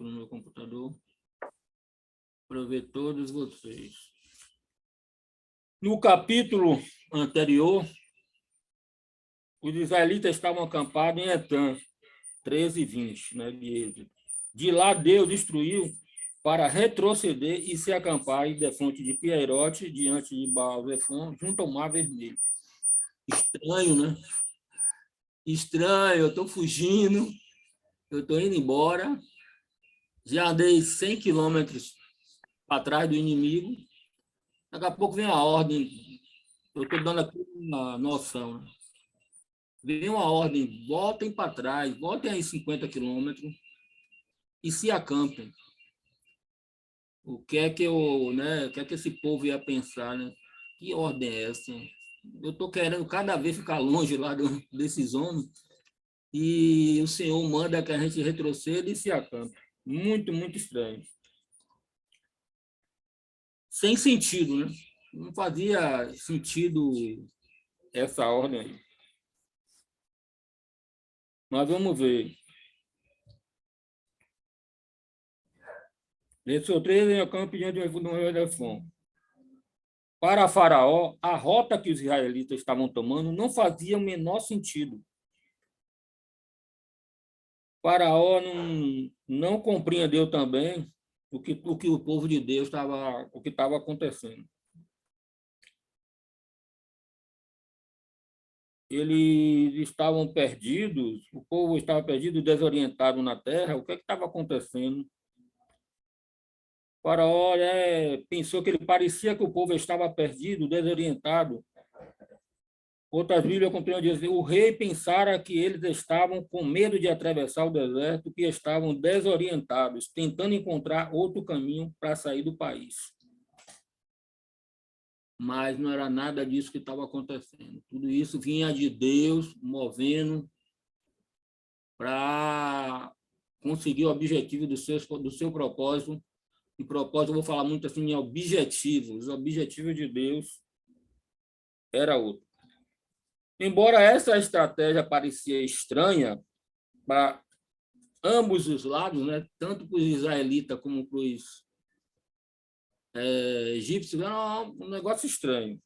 aqui no meu computador para ver todos vocês. No capítulo anterior, os israelitas estavam acampados em Etã, 13:20, né, de Êxodo. De lá Deus destruiu para retroceder e se acampar em defronte de Piairote, diante de Baal-Zefon, junto ao Mar Vermelho. Estranho, né? Estranho, eu estou fugindo, eu estou indo embora, já andei 100 quilômetros para trás do inimigo, daqui a pouco vem a ordem, eu estou dando aqui uma noção, né? Vem uma ordem, voltem para trás, voltem aí 50 quilômetros e se acampem. O que é que o que é que esse povo ia pensar, né? Que ordem é essa? Eu estou querendo cada vez ficar longe lá desses homens e o Senhor manda que a gente retroceda e se acampe. Muito, muito estranho. Sem sentido, né? Não fazia sentido essa ordem aí. Mas vamos ver. Versículo 13, eu campo diante do rio Elefon. Para Faraó, a rota que os israelitas estavam tomando não fazia o menor sentido. Faraó não compreendeu também o que o povo de Deus estava acontecendo. Eles estavam perdidos, o povo estava perdido, desorientado na terra. O que estava acontecendo? Faraó pensou que ele parecia que o povo estava perdido, desorientado. Outras Bíblias continuam a dizer, o rei pensara que eles estavam com medo de atravessar o deserto, que estavam desorientados, tentando encontrar outro caminho para sair do país. Mas não era nada disso que estava acontecendo. Tudo isso vinha de Deus, movendo para conseguir o objetivo do seu propósito. E propósito, eu vou falar muito assim em objetivos. Os objetivos de Deus era outro. Embora essa estratégia parecia estranha para ambos os lados, né, tanto para os israelitas como para os egípcios, era um negócio estranho.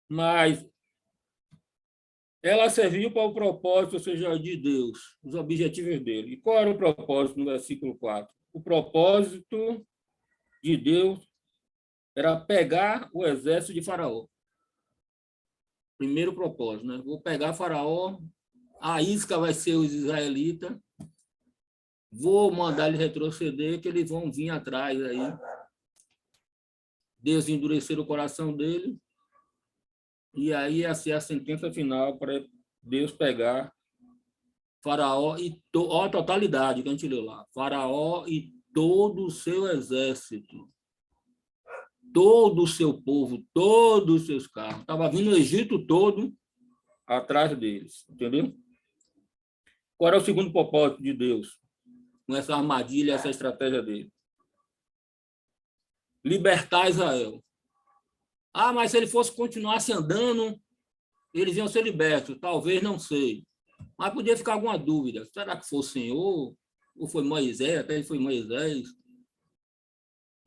Mas ela serviu para o propósito, ou seja, de Deus, os objetivos dele. E qual era o propósito no versículo 4? O propósito de Deus era pegar o exército de Faraó. Primeiro propósito, né? Vou pegar Faraó, a isca vai ser os israelitas, vou mandar eles retroceder, que eles vão vir atrás aí. Deus endurecer o coração dele, e aí ia ser a sentença final para Deus pegar Faraó e a totalidade que a gente leu lá. Faraó e todo o seu exército, todo o seu povo, todos os seus carros. Estava vindo o Egito todo atrás deles, entendeu? Qual era o segundo propósito de Deus com essa armadilha, essa estratégia dele? Libertar Israel. Ah, mas se ele fosse continuasse andando, eles iam ser libertos. Talvez, não sei. Mas podia ficar alguma dúvida. Será que foi o Senhor? Ou foi Moisés? Até foi Moisés.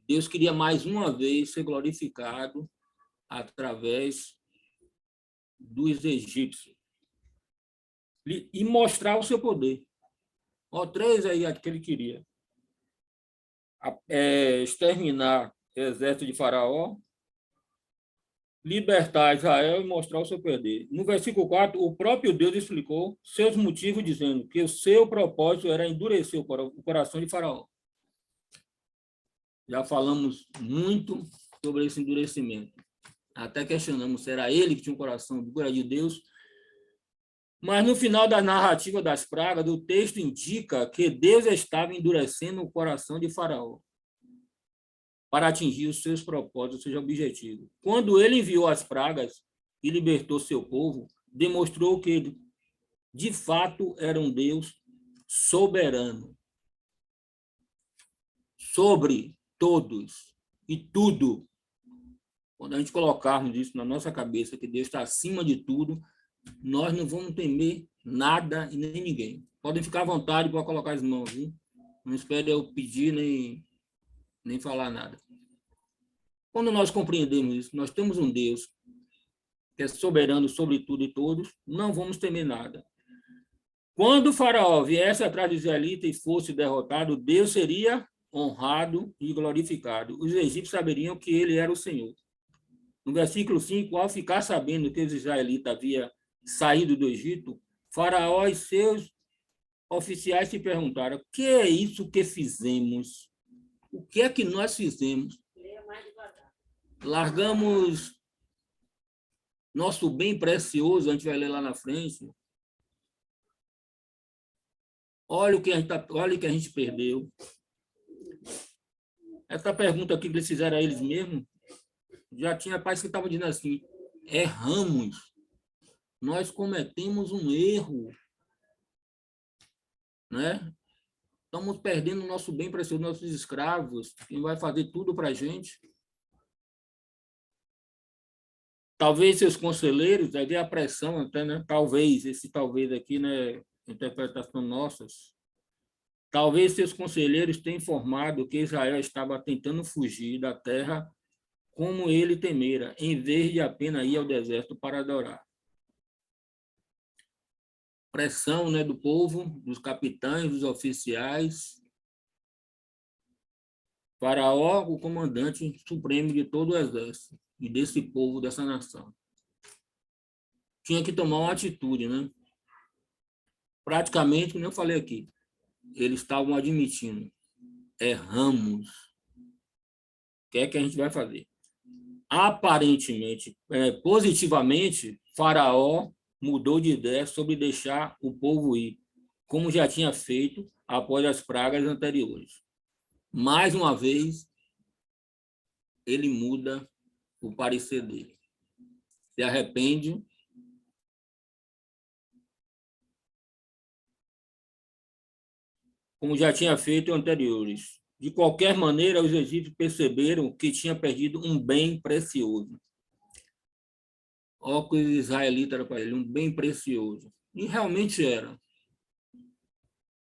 Deus queria mais uma vez ser glorificado através dos egípcios e mostrar o seu poder. Ó, 3 aí que ele queria. Exterminar o exército de Faraó, libertar Israel e mostrar o seu poder. No versículo 4, o próprio Deus explicou seus motivos, dizendo que o seu propósito era endurecer o coração de Faraó. Já falamos muito sobre esse endurecimento. Até questionamos, será ele que tinha um coração duro de Deus? Mas no final da narrativa das pragas, o texto indica que Deus estava endurecendo o coração de Faraó para atingir os seus propósitos, ou seja, objetivos. Quando ele enviou as pragas e libertou seu povo, demonstrou que, de fato, era um Deus soberano sobre todos e tudo. Quando a gente colocarmos isso na nossa cabeça, que Deus está acima de tudo, nós não vamos temer nada e nem ninguém. Podem ficar à vontade para colocar as mãos, viu? Não espere eu pedir nem falar nada. Quando nós compreendemos isso, nós temos um Deus que é soberano sobre tudo e todos, não vamos temer nada. Quando o faraó viesse atrás de israelita e fosse derrotado, Deus seria honrado e glorificado. Os egípcios saberiam que ele era o Senhor. No versículo 5, ao ficar sabendo que os israelitas haviam saído do Egito, faraó e seus oficiais se perguntaram: o que é isso que fizemos? O que é que nós fizemos? Largamos nosso bem precioso, a gente vai ler lá na frente. Olha o que a gente perdeu. Essa pergunta aqui que eles fizeram a eles mesmos, já tinha pais que estavam dizendo assim: erramos, nós cometemos um erro, né? Estamos perdendo o nosso bem precioso, nossos escravos, quem vai fazer tudo para a gente. Talvez seus conselheiros, havia a pressão até, né? Talvez, esse talvez aqui, né? Interpretação nossas. Talvez seus conselheiros tenham informado que Israel estava tentando fugir da terra como ele temera, em vez de apenas ir ao deserto para adorar. Pressão, né, do povo, dos capitães, dos oficiais. Faraó, o comandante supremo de todo o exército e desse povo, dessa nação. Tinha que tomar uma atitude, né? Praticamente, como eu falei aqui, eles estavam admitindo: erramos. O que é que a gente vai fazer? Aparentemente, positivamente, Faraó mudou de ideia sobre deixar o povo ir, como já tinha feito após as pragas anteriores. Mais uma vez, ele muda o parecer dele. Se arrepende. Como já tinha feito anteriores. De qualquer maneira, os egípcios perceberam que tinha perdido um bem precioso. Olha que os israelitas eram para ele, um bem precioso. E realmente era.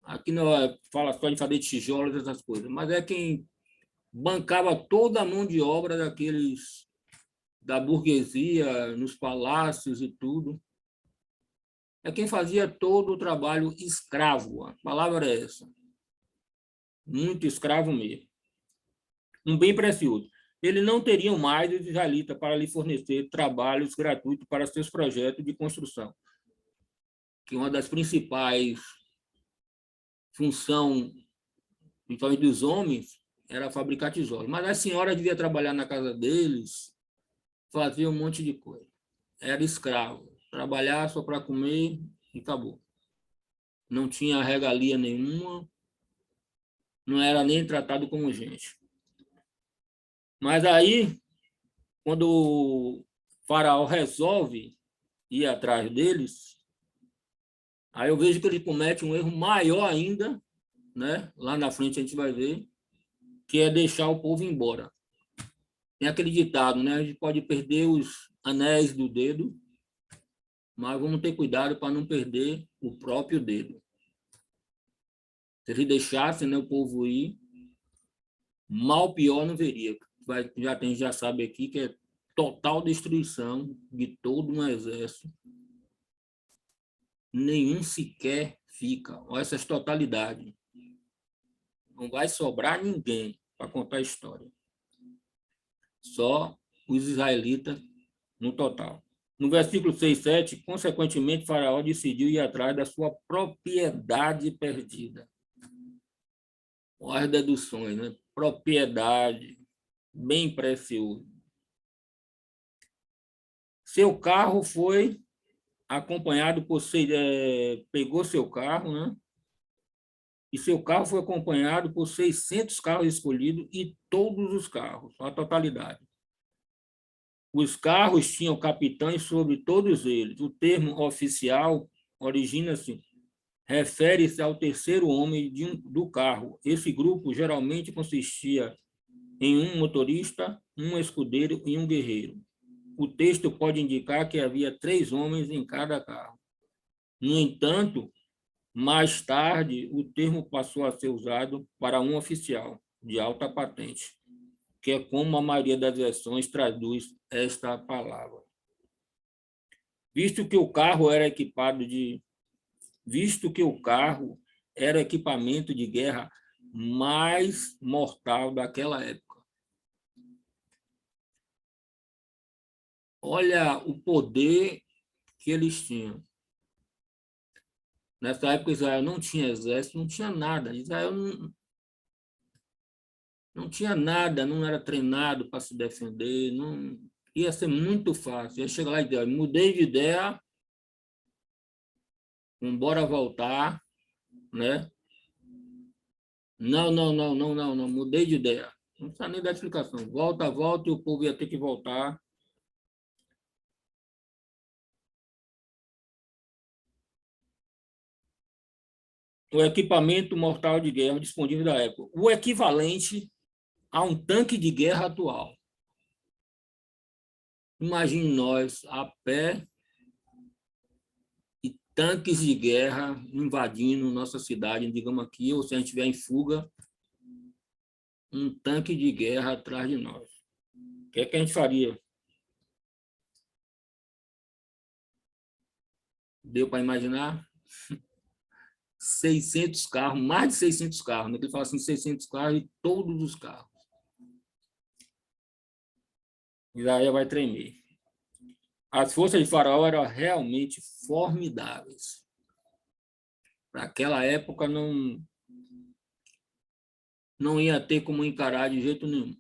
Aqui não fala só de fazer tijolos, essas coisas, mas é quem bancava toda a mão de obra daqueles da burguesia, nos palácios e tudo. É quem fazia todo o trabalho escravo. A palavra é essa. Muito escravo mesmo. Um bem precioso. Eles não teriam mais os israelitas para lhe fornecer trabalhos gratuitos para seus projetos de construção, que uma das principais funções, principalmente dos homens, era fabricar tijolos. Mas a senhora devia trabalhar na casa deles, fazer um monte de coisa. Era escravo. Trabalhar só para comer e acabou. Não tinha regalia nenhuma, não era nem tratado como gente. Mas aí, quando o faraó resolve ir atrás deles, aí eu vejo que ele comete um erro maior ainda, né? Lá na frente a gente vai ver, que é deixar o povo embora. Tem aquele ditado, né? A gente pode perder os anéis do dedo, mas vamos ter cuidado para não perder o próprio dedo. Se ele deixasse, né, o povo ir, mal pior não veria. Já sabe aqui que é total destruição de todo um exército. Nenhum sequer fica. Olha essas totalidades. Não vai sobrar ninguém para contar a história. Só os israelitas no total. No versículo 6, 7, consequentemente, Faraó decidiu ir atrás da sua propriedade perdida. Olha as deduções, né? Propriedade, bem precioso. Seu carro foi acompanhado por pegou seu carro, né? E seu carro foi acompanhado por 600 carros escolhidos e todos os carros, a totalidade. Os carros tinham capitães sobre todos eles. O termo oficial origina-se, refere-se ao terceiro homem do carro. Esse grupo geralmente consistia em um motorista, um escudeiro e um guerreiro. O texto pode indicar que havia 3 homens em cada carro. No entanto, Mais tarde, o termo passou a ser usado para um oficial de alta patente, que é como a maioria das versões traduz esta palavra. Visto que o carro era equipamento de guerra mais mortal daquela época. Olha o poder que eles tinham. Nessa época, Israel não tinha exército, não tinha nada. Israel não tinha nada, não era treinado para se defender, não ia ser muito fácil. Ia chegar lá e dizer, mudei de ideia, embora voltar, né? Não, mudei de ideia. Não precisa nem dar explicação. Volta, e o povo ia ter que voltar. O equipamento mortal de guerra disponível da época. O equivalente a um tanque de guerra atual. Imagine nós a pé e tanques de guerra invadindo nossa cidade, digamos aqui, ou se a gente estiver em fuga, um tanque de guerra atrás de nós. O que é que a gente faria? Deu para imaginar? 600 carros, mais de 600 carros. Né? Ele fala assim, 600 carros e todos os carros. Israel vai tremer. As forças de Faraó eram realmente formidáveis. Para aquela época, não ia ter como encarar de jeito nenhum.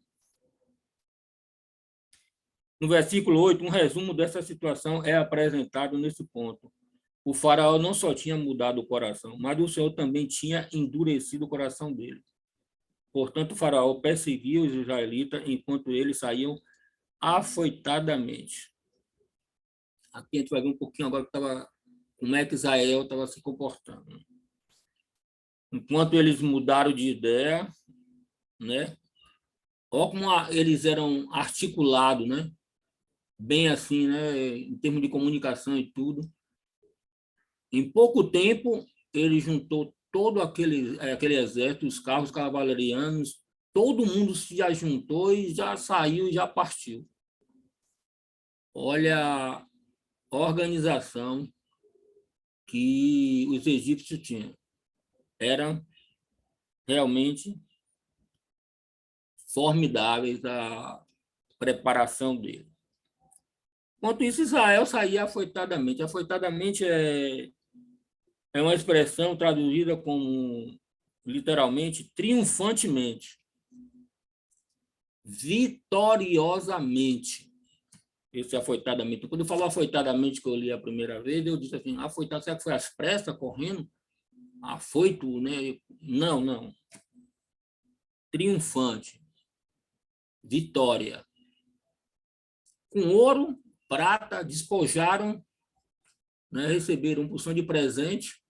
No versículo 8, um resumo dessa situação é apresentado nesse ponto. O faraó não só tinha mudado o coração, mas o Senhor também tinha endurecido o coração dele. Portanto, o faraó perseguia os israelitas enquanto eles saíam afoitadamente. Aqui a gente vai ver um pouquinho agora como é que Israel estava se comportando. Enquanto eles mudaram de ideia, né? Olha como eles eram articulados, né? Bem assim, né? Em termos de comunicação e tudo. Em pouco tempo, ele juntou todo aquele exército, os carros cavalarianos, todo mundo se já juntou e já saiu e já partiu. Olha a organização que os egípcios tinham. Era realmente formidáveis a preparação dele. Enquanto isso, Israel saía afoitadamente. Afoitadamente é uma expressão traduzida como, literalmente, triunfantemente, vitoriosamente. Esse afoitadamente. Quando eu falo afoitadamente, que eu li a primeira vez, eu disse assim, afoitado, será que foi às pressas, correndo? Afoito, né? Não. Triunfante. Vitória. Com ouro, prata, despojaram, né? Receberam porção de presente.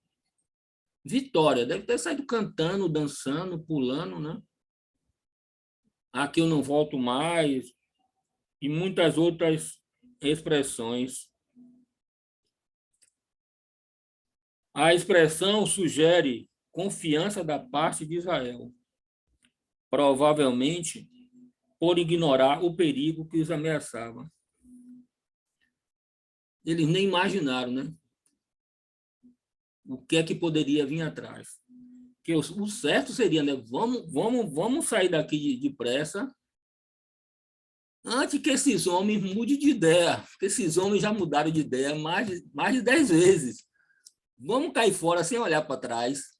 Vitória. Deve ter saído cantando, dançando, pulando, né? Aqui eu não volto mais. E muitas outras expressões. A expressão sugere confiança da parte de Israel, provavelmente por ignorar o perigo que os ameaçava. Eles nem imaginaram, né? O que é que poderia vir atrás. Que o certo seria, né? Vamos sair daqui depressa antes que esses homens mudem de ideia, porque esses homens já mudaram de ideia mais de 10 vezes. Vamos cair fora sem olhar para trás,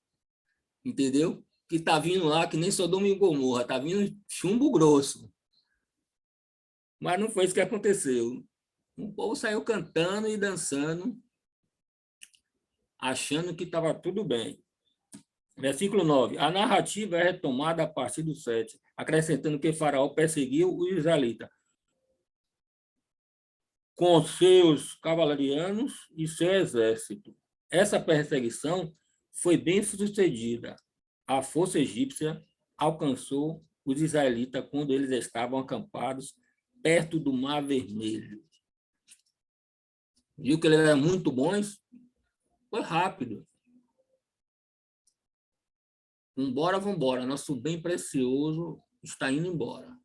entendeu? Que está vindo lá, que nem Sodoma e Gomorra, está vindo chumbo grosso. Mas não foi isso que aconteceu. O povo saiu cantando e dançando, achando que estava tudo bem. Versículo 9. A narrativa é retomada a partir do 7, acrescentando que Faraó perseguiu os israelitas com seus cavalarianos e seu exército. Essa perseguição foi bem sucedida. A força egípcia alcançou os israelitas quando eles estavam acampados perto do Mar Vermelho. Viu que eles eram muito bons? Foi rápido. vamos embora. Nosso bem precioso está indo embora.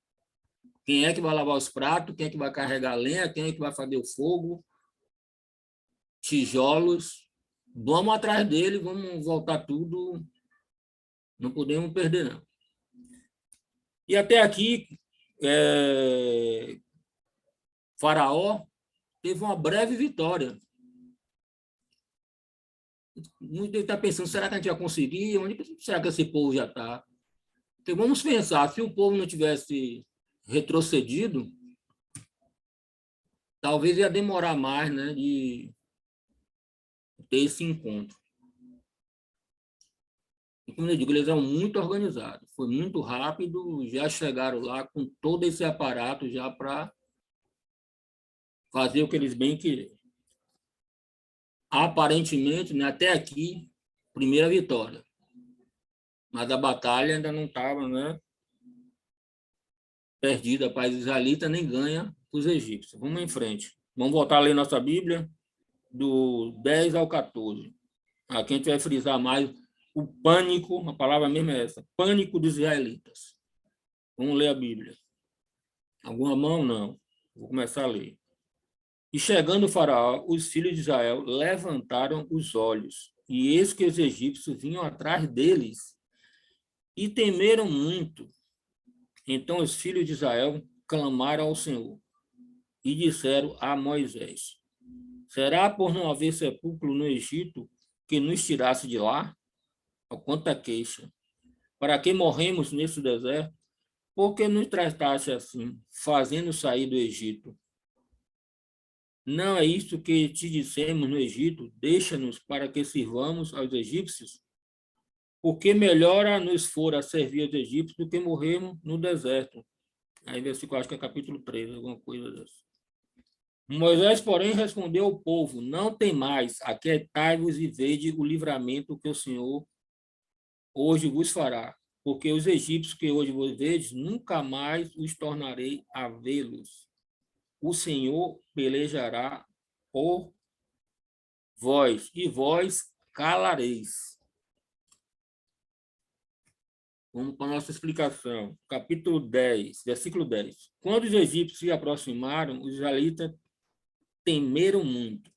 Quem é que vai lavar os pratos? Quem é que vai carregar a lenha? Quem é que vai fazer o fogo? Tijolos. Vamos atrás dele, vamos voltar tudo. Não podemos perder, não. E até aqui, Faraó teve uma breve vitória. Muita gente está pensando, será que a gente vai conseguir? Onde será que esse povo já está? Então, vamos pensar, se o povo não tivesse retrocedido, talvez ia demorar mais, né, de ter esse encontro. E, como eu digo, eles eram muito organizados, foi muito rápido, já chegaram lá com todo esse aparato já para fazer o que eles bem queriam. Aparentemente, né, até aqui, primeira vitória. Mas a batalha ainda não estava, né, perdida para os israelitas, nem ganha os egípcios. Vamos em frente. Vamos voltar a ler nossa Bíblia, do 10 ao 14. Aqui a gente vai frisar mais o pânico, a palavra mesmo é essa, pânico dos israelitas. Vamos ler a Bíblia. Alguma mão? Não. Vou começar a ler. E chegando o faraó, os filhos de Israel levantaram os olhos, e eis que os egípcios vinham atrás deles, e temeram muito. Então os filhos de Israel clamaram ao Senhor, e disseram a Moisés: será por não haver sepulcro no Egito que nos tirasse de lá? Ó, quanta queixa! Para que morremos nesse deserto? Por que nos trataste assim, fazendo sair do Egito? Não é isto que te dissemos no Egito, deixa-nos para que sirvamos aos egípcios? Porque melhor nos fora servir aos egípcios do que morrermos no deserto. Aí, versículo, acho que é capítulo 3, alguma coisa dessa. Moisés, porém, respondeu ao povo: não temais, aquietai-vos e vede o livramento que o Senhor hoje vos fará, porque os egípcios que hoje vos vedes, nunca mais os tornarei a vê-los. O Senhor pelejará por vós, e vós calareis. Vamos para a nossa explicação. Capítulo 10, versículo 10. Quando os egípcios se aproximaram, os israelitas temeram muito.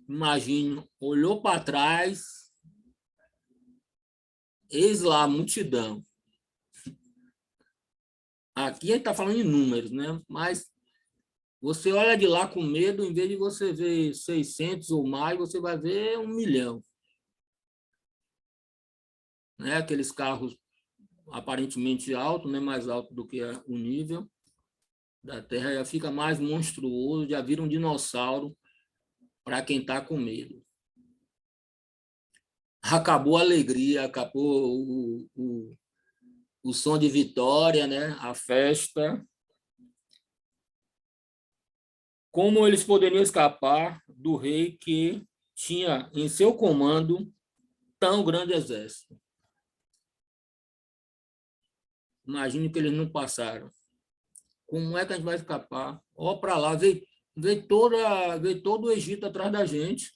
Imagina, olhou para trás, eis lá a multidão. Aqui a gente está falando em números, né? Mas você olha de lá com medo, em vez de você ver 600 ou mais, você vai ver 1 milhão. Né? Aqueles carros aparentemente altos, né? Mais alto do que o nível da Terra, já fica mais monstruoso, já vira um dinossauro para quem está com medo. Acabou a alegria, acabou o som de vitória, né? A festa. Como eles poderiam escapar do rei que tinha em seu comando tão grande exército? Imagine que eles não passaram. Como é que a gente vai escapar? Ó, para lá, veio todo o Egito atrás da gente.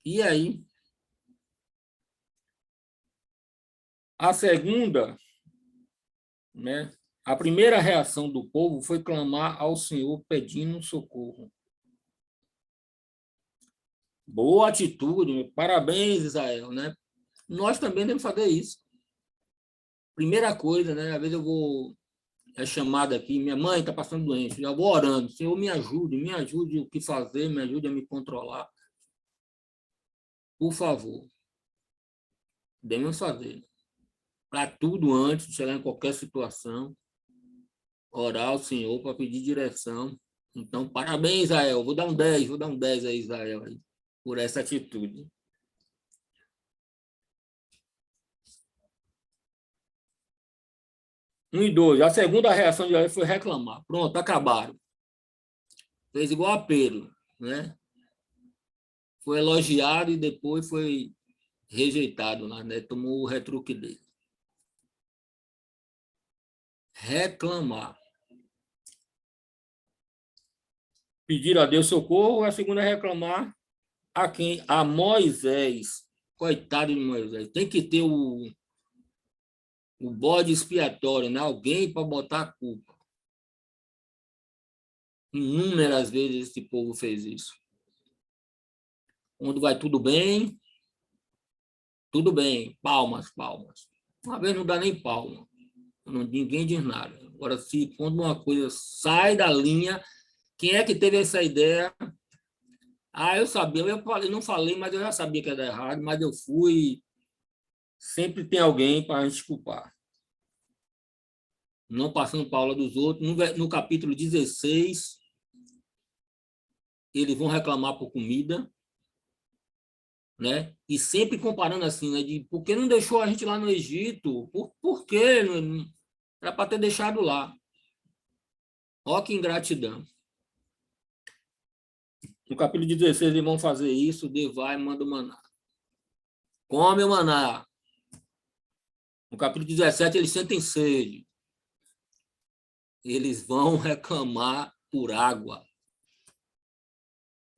E aí? A segunda, né? A primeira reação do povo foi clamar ao Senhor pedindo socorro. Boa atitude, parabéns, Israel, né? Nós também devemos fazer isso. Primeira coisa, né? Às vezes eu vou chamada aqui, minha mãe está passando doente, já vou orando, Senhor, me ajude o que fazer, me ajude a me controlar. Por favor, devemos fazer. Para tudo antes de chegar em qualquer situação, orar ao Senhor para pedir direção. Então, parabéns, Israel. Vou dar um 10 a Israel aí, por essa atitude. Um e dois. A segunda reação de Israel foi reclamar. Pronto, acabaram. Fez igual a Pedro, né? Foi elogiado e depois foi rejeitado lá, né? Tomou o retruque dele. Reclamar. Pedir a Deus socorro, a segunda é reclamar a Moisés, coitado de Moisés, tem que ter o bode expiatório, né? Alguém para botar a culpa. Inúmeras vezes esse povo fez isso. Quando vai tudo bem, palmas, palmas. Uma vez não dá nem palma, ninguém diz nada. Agora, se quando uma coisa sai da linha, quem é que teve essa ideia? Eu sabia, eu não falei, mas eu já sabia que era errado, mas eu fui. Sempre tem alguém para a gente culpar. Não passando para a aula dos outros. No capítulo 16, eles vão reclamar por comida, né? E sempre comparando assim, né? De por que não deixou a gente lá no Egito? Por quê? Era para ter deixado lá. Olha que ingratidão. No capítulo 16, eles vão fazer isso, Deus vai e manda o maná. Come o maná. No capítulo 17, eles sentem sede. Eles vão reclamar por água.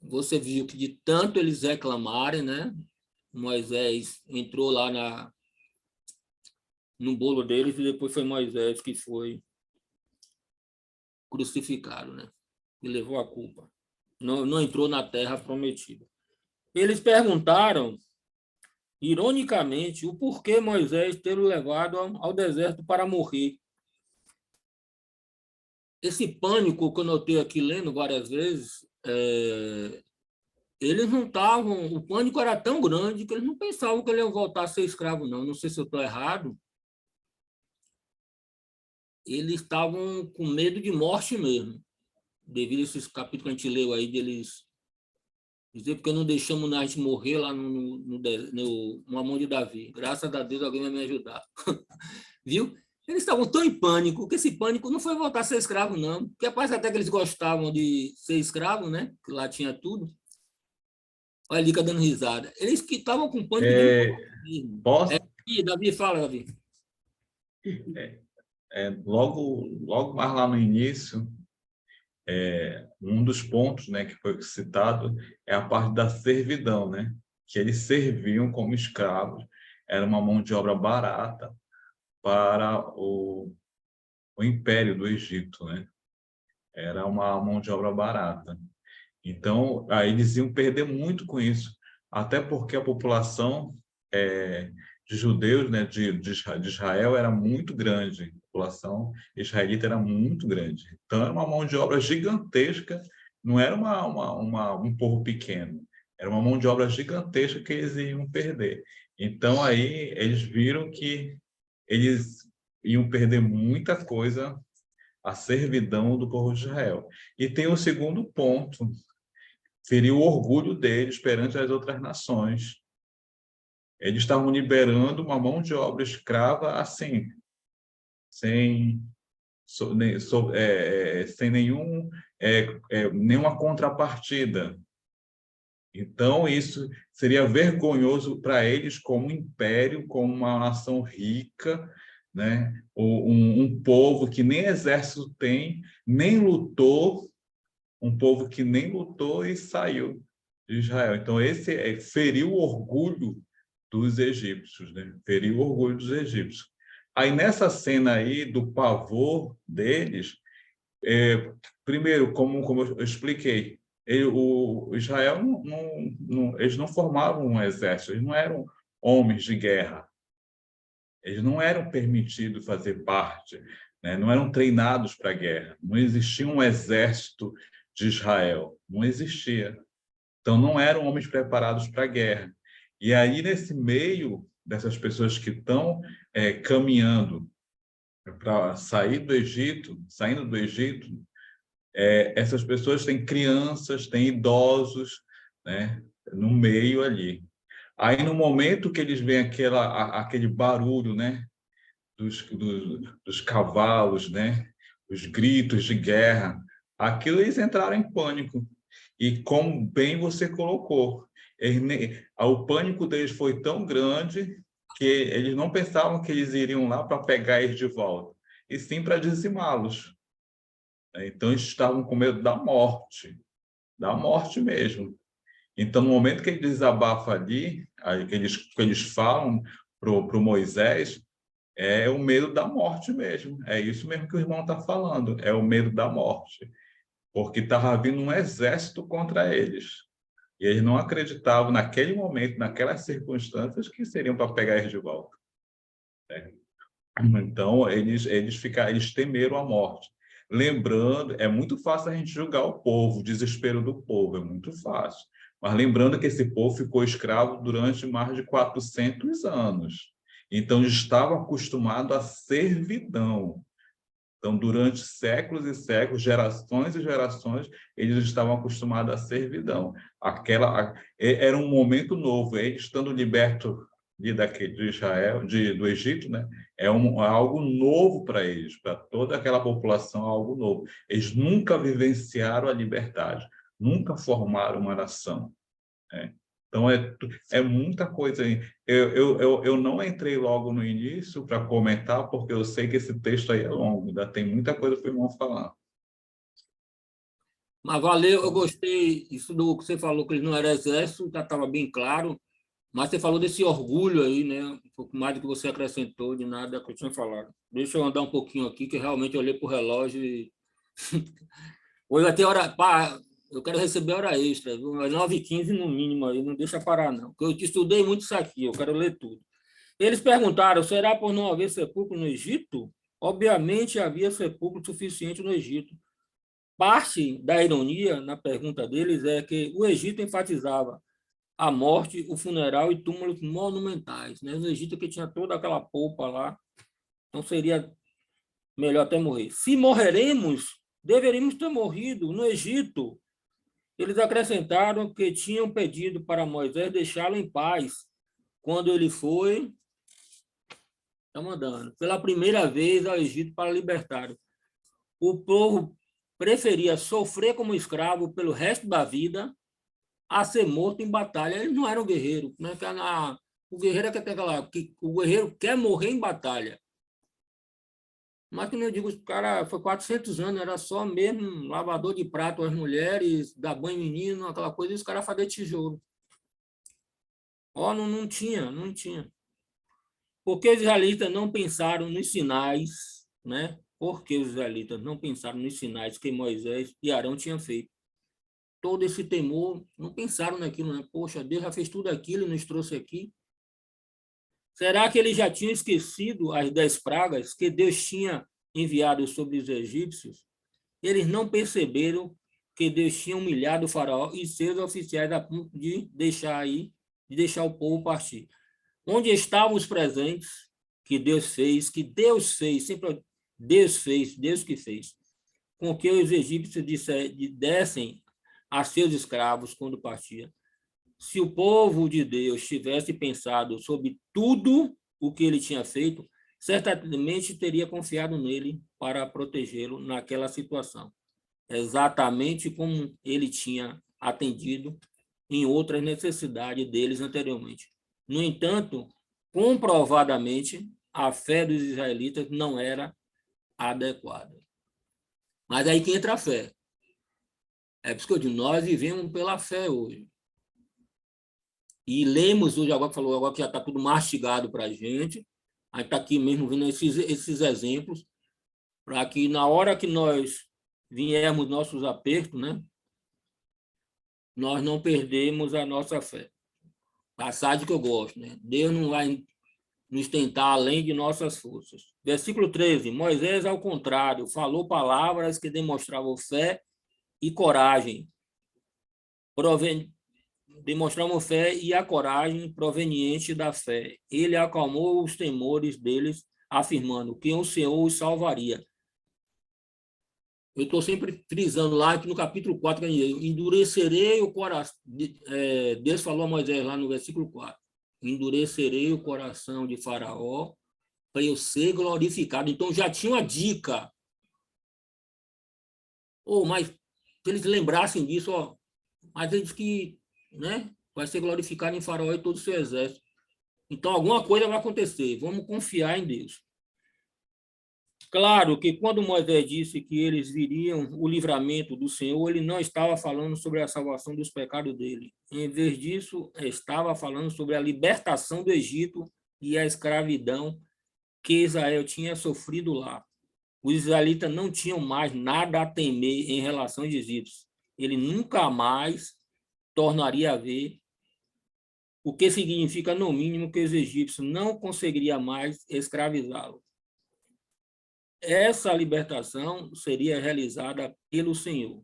Você viu que de tanto eles reclamarem, né? Moisés entrou lá no bolo deles e depois foi Moisés que foi crucificado, né? E levou a culpa. Não entrou na terra prometida. Eles perguntaram, ironicamente, o porquê Moisés ter o levado ao deserto para morrer. Esse pânico que eu notei aqui lendo várias vezes, eles não estavam... O pânico era tão grande que eles não pensavam que ele ia voltar a ser escravo, não. Não sei se eu estou errado. Eles estavam com medo de morte mesmo, devido a esses capítulos que a gente leu aí, deles dizer porque não deixamos a gente morrer lá no mão de Davi. Graças a Deus alguém vai me ajudar. Viu? Eles estavam tão em pânico, que esse pânico não foi voltar a ser escravo, não. Porque parece até que eles gostavam de ser escravo, né? Que lá tinha tudo. Olha a Lica dando risada. Eles que estavam com pânico de morrer. Posso? Davi, fala, Davi. Logo mais lá no início, um dos pontos, né, que foi citado é a parte da servidão, né? Que eles serviam como escravos, era uma mão de obra barata para o Império do Egito, né? Era uma mão de obra barata. Então, aí eles iam perder muito com isso, até porque a população de judeus, né, de Israel era muito grande, a população israelita era muito grande. Então, era uma mão de obra gigantesca, não era um povo pequeno, era uma mão de obra gigantesca que eles iam perder. Então, aí eles viram que eles iam perder muita coisa, a servidão do povo de Israel. E tem o segundo ponto, seria o orgulho deles perante as outras nações. Eles estavam liberando uma mão de obra escrava assim, sem nenhuma contrapartida. Então, isso seria vergonhoso para eles como império, como uma nação rica, né? Um povo que nem exército tem, nem lutou, um povo que nem lutou e saiu de Israel. Então, esse feriu o orgulho dos egípcios, né? Feriu o orgulho dos egípcios. Aí, nessa cena aí do pavor deles, primeiro, como eu expliquei, o Israel eles não formavam um exército, eles não eram homens de guerra, eles não eram permitidos fazer parte, né? Não eram treinados para a guerra, não existia um exército de Israel, não existia. Então, não eram homens preparados para a guerra. E aí, nesse meio dessas pessoas que estão caminhando para sair do Egito, saindo do Egito, essas pessoas têm crianças, têm idosos, né, no meio ali. Aí, no momento que eles veem aquele barulho, né, dos cavalos, né, os gritos de guerra, aquilo eles entraram em pânico. E como bem você colocou, o pânico deles foi tão grande que eles não pensavam que eles iriam lá para pegar eles de volta, e sim para dizimá-los. Então, eles estavam com medo da morte mesmo. Então, no momento que ele desabafa ali, que eles falam para o Moisés, é o medo da morte mesmo. É isso mesmo que o irmão está falando, é o medo da morte. Porque estava vindo um exército contra eles. E eles não acreditavam, naquele momento, naquelas circunstâncias, que seriam para pegar eles de volta. Né? Então, eles temeram a morte. Lembrando, é muito fácil a gente julgar o povo, o desespero do povo, é muito fácil. Mas lembrando que esse povo ficou escravo durante mais de 400 anos. Então, estava acostumado à servidão. Então, durante séculos e séculos, gerações e gerações, eles estavam acostumados à servidão. Era um momento novo. Eles estando libertos de Israel, do Egito, né? É algo novo para eles, para toda aquela população, algo novo. Eles nunca vivenciaram a liberdade, nunca formaram uma nação. Né? Então, é muita coisa aí. Eu não entrei logo no início para comentar, porque eu sei que esse texto aí é longo, ainda tem muita coisa para o irmão falar. Mas valeu, eu gostei isso do que você falou, que ele não era exército, já estava bem claro, mas você falou desse orgulho aí, né? Um pouco mais do que você acrescentou, de nada que eu tinha falado. Deixa eu andar um pouquinho aqui, que realmente eu olhei para o relógio e... Hoje vai ter hora... Pá, eu quero receber hora extra, viu? Mas 9h15 no mínimo aí, não deixa parar, não. Porque eu estudei muito isso aqui, eu quero ler tudo. Eles perguntaram, será por não haver sepulcro no Egito? Obviamente havia sepulcro suficiente no Egito. Parte da ironia na pergunta deles é que o Egito enfatizava a morte, o funeral e túmulos monumentais. Né? O Egito que tinha toda aquela polpa lá, então seria melhor até morrer. Se morreremos, deveríamos ter morrido no Egito. Eles acrescentaram que tinham pedido para Moisés deixá-lo em paz quando ele foi, está mandando, pela primeira vez ao Egito para libertar. O povo preferia sofrer como escravo pelo resto da vida a ser morto em batalha. Eles não eram guerreiros. Né? O guerreiro é que o guerreiro quer morrer em batalha. Mas, como eu digo, os caras, foi 400 anos, era só mesmo lavador de prato às mulheres, dar banho menino, aquela coisa, e os caras faziam tijolo. Ó, não tinha, não tinha. Por que os israelitas não pensaram nos sinais, né? Por que os israelitas não pensaram nos sinais que Moisés e Arão tinham feito? Todo esse temor, não pensaram naquilo, né? Poxa, Deus já fez tudo aquilo e nos trouxe aqui. Será que eles já tinham esquecido as 10 pragas que Deus tinha enviado sobre os egípcios? Eles não perceberam que Deus tinha humilhado o faraó e seus oficiais a ponto de deixar o povo partir. Onde estavam os presentes que Deus fez, sempre Deus que fez, com que os egípcios dessem a seus escravos quando partia. Se o povo de Deus tivesse pensado sobre tudo o que ele tinha feito, certamente teria confiado nele para protegê-lo naquela situação, exatamente como ele tinha atendido em outras necessidades deles anteriormente. No entanto, comprovadamente, a fé dos israelitas não era adequada. Mas aí que entra a fé. É por isso que eu digo, nós vivemos pela fé hoje. E lemos hoje, agora que falou, agora que já está tudo mastigado para a gente, a gente está aqui mesmo vendo esses exemplos, para que na hora que nós viermos nossos apertos, né, nós não perdemos a nossa fé. Passagem que eu gosto, né? Deus não vai nos tentar além de nossas forças. Versículo 13, Moisés, ao contrário, falou palavras que demonstravam fé e coragem, demonstramos fé e a coragem proveniente da fé. Ele acalmou os temores deles, afirmando que o Senhor os salvaria. Eu estou sempre frisando lá que no capítulo 4, endurecerei o coração. Deus falou a Moisés lá no versículo 4. Endurecerei o coração de Faraó para eu ser glorificado. Então já tinha uma dica. Mas se eles lembrassem disso, mas eles que, né, vai ser glorificado em Faraó e todo o seu exército. Então, alguma coisa vai acontecer. Vamos confiar em Deus. Claro que quando Moisés disse que eles viriam o livramento do Senhor, ele não estava falando sobre a salvação dos pecados dele. Em vez disso, estava falando sobre a libertação do Egito e a escravidão que Israel tinha sofrido lá. Os israelitas não tinham mais nada a temer em relação aos egípcios. Ele nunca mais tornaria a ver, o que significa, no mínimo, que os egípcios não conseguiriam mais escravizá-lo. Essa libertação seria realizada pelo Senhor.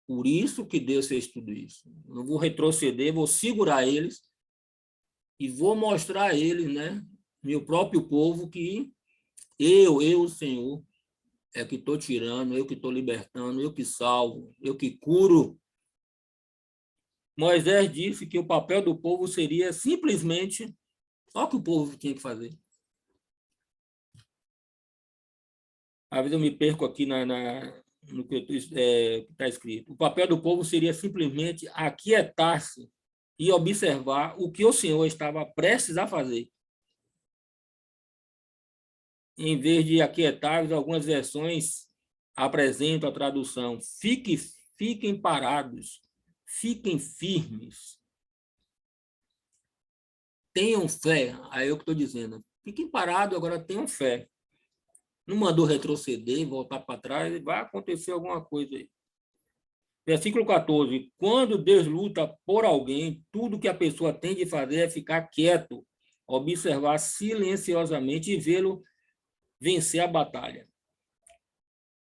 Por isso que Deus fez tudo isso. Eu não vou retroceder, vou segurar eles e vou mostrar a eles, né, meu próprio povo, que o Senhor, é que estou tirando, eu que estou libertando, eu que salvo, eu que curo. Moisés disse que o papel do povo seria simplesmente, só o que o povo tinha que fazer. Às vezes eu me perco aqui no que está escrito. O papel do povo seria simplesmente aquietar-se e observar o que o Senhor estava prestes a fazer. Em vez de aquietar, algumas versões apresentam a tradução: fiquem parados, fiquem firmes, tenham fé. Aí eu que estou dizendo, fiquem parados, agora tenham fé. Não mandou retroceder, voltar para trás, vai acontecer alguma coisa aí. Versículo 14. Quando Deus luta por alguém, tudo que a pessoa tem de fazer é ficar quieto, observar silenciosamente e vê-lo vencer a batalha.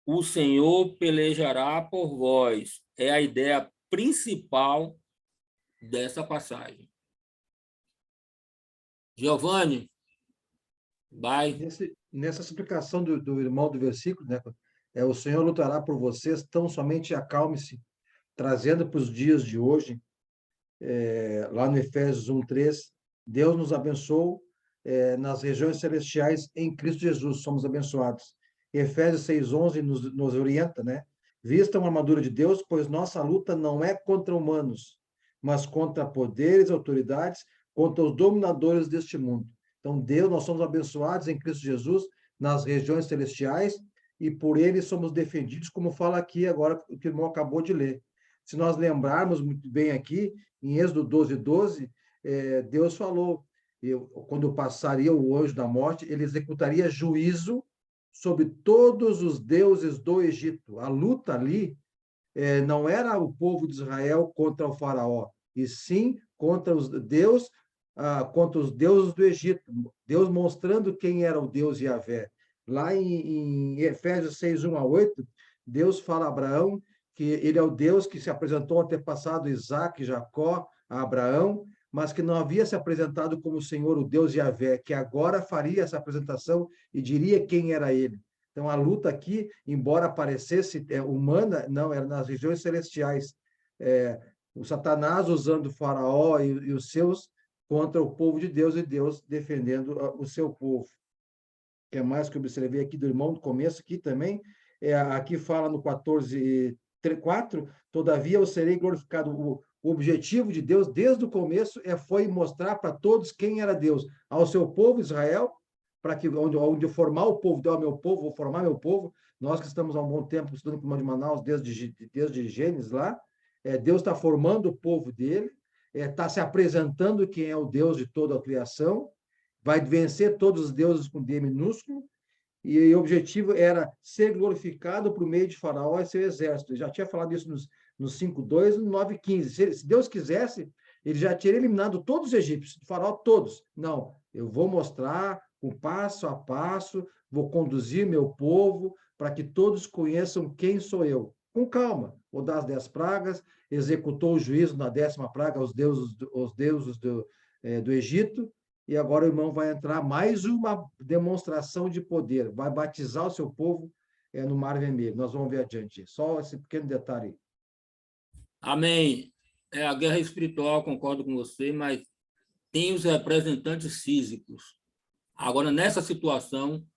O Senhor pelejará por vós. É a ideia principal dessa passagem. Giovanni, vai. Nessa explicação do irmão do versículo, né? O Senhor lutará por vocês, tão somente acalme-se, trazendo para os dias de hoje, lá no Efésios 1:3, Deus nos abençoou nas regiões celestiais em Cristo Jesus, somos abençoados. Efésios 6:11 nos orienta, né? Vistam a armadura de Deus, pois nossa luta não é contra humanos, mas contra poderes, autoridades, contra os dominadores deste mundo. Então, Deus, nós somos abençoados em Cristo Jesus nas regiões celestiais e por ele somos defendidos, como fala aqui agora o que o irmão acabou de ler. Se nós lembrarmos muito bem aqui, em Êxodo 12:12, Deus falou, quando passaria o anjo da morte, ele executaria juízo sobre todos os deuses do Egito. A luta ali não era o povo de Israel contra o faraó, e sim contra os deuses do Egito. Deus mostrando quem era o Deus Yahvé. Lá em Efésios 6:1-8, Deus fala a Abraão que ele é o Deus que se apresentou ao antepassado Isaac, Jacó, a Abraão, mas que não havia se apresentado como o Senhor, o Deus Yahvé, que agora faria essa apresentação e diria quem era ele. Então, a luta aqui, embora parecesse humana, não, era nas regiões celestiais. O Satanás usando o faraó e os seus contra o povo de Deus e Deus defendendo o seu povo. O que é mais que eu observei aqui do irmão, no começo aqui também, aqui fala no 14:4, todavia eu serei glorificado. O objetivo de Deus, desde o começo, foi mostrar para todos quem era Deus. Ao seu povo, Israel, para que onde formar o povo, então, meu povo, vou formar meu povo. Nós que estamos há um bom tempo estudando com o de Manaus, desde Gênesis lá, Deus está formando o povo dele, está se apresentando quem é o Deus de toda a criação, vai vencer todos os deuses com D minúsculo, e o objetivo era ser glorificado por meio de Faraó e seu exército. Eu já tinha falado isso nos 5:2 e no 9:15. Se Deus quisesse, ele já teria eliminado todos os egípcios, Faraó todos. Não, eu vou mostrar um passo a passo, vou conduzir meu povo para que todos conheçam quem sou eu. Com calma, vou dar as 10 pragas, executou o juízo na 10ª praga aos deuses do Egito, e agora o irmão vai entrar mais uma demonstração de poder, vai batizar o seu povo no Mar Vermelho. Nós vamos ver adiante. Só esse pequeno detalhe. Amém. A guerra espiritual, concordo com você, mas tem os representantes físicos. Agora, nessa situação,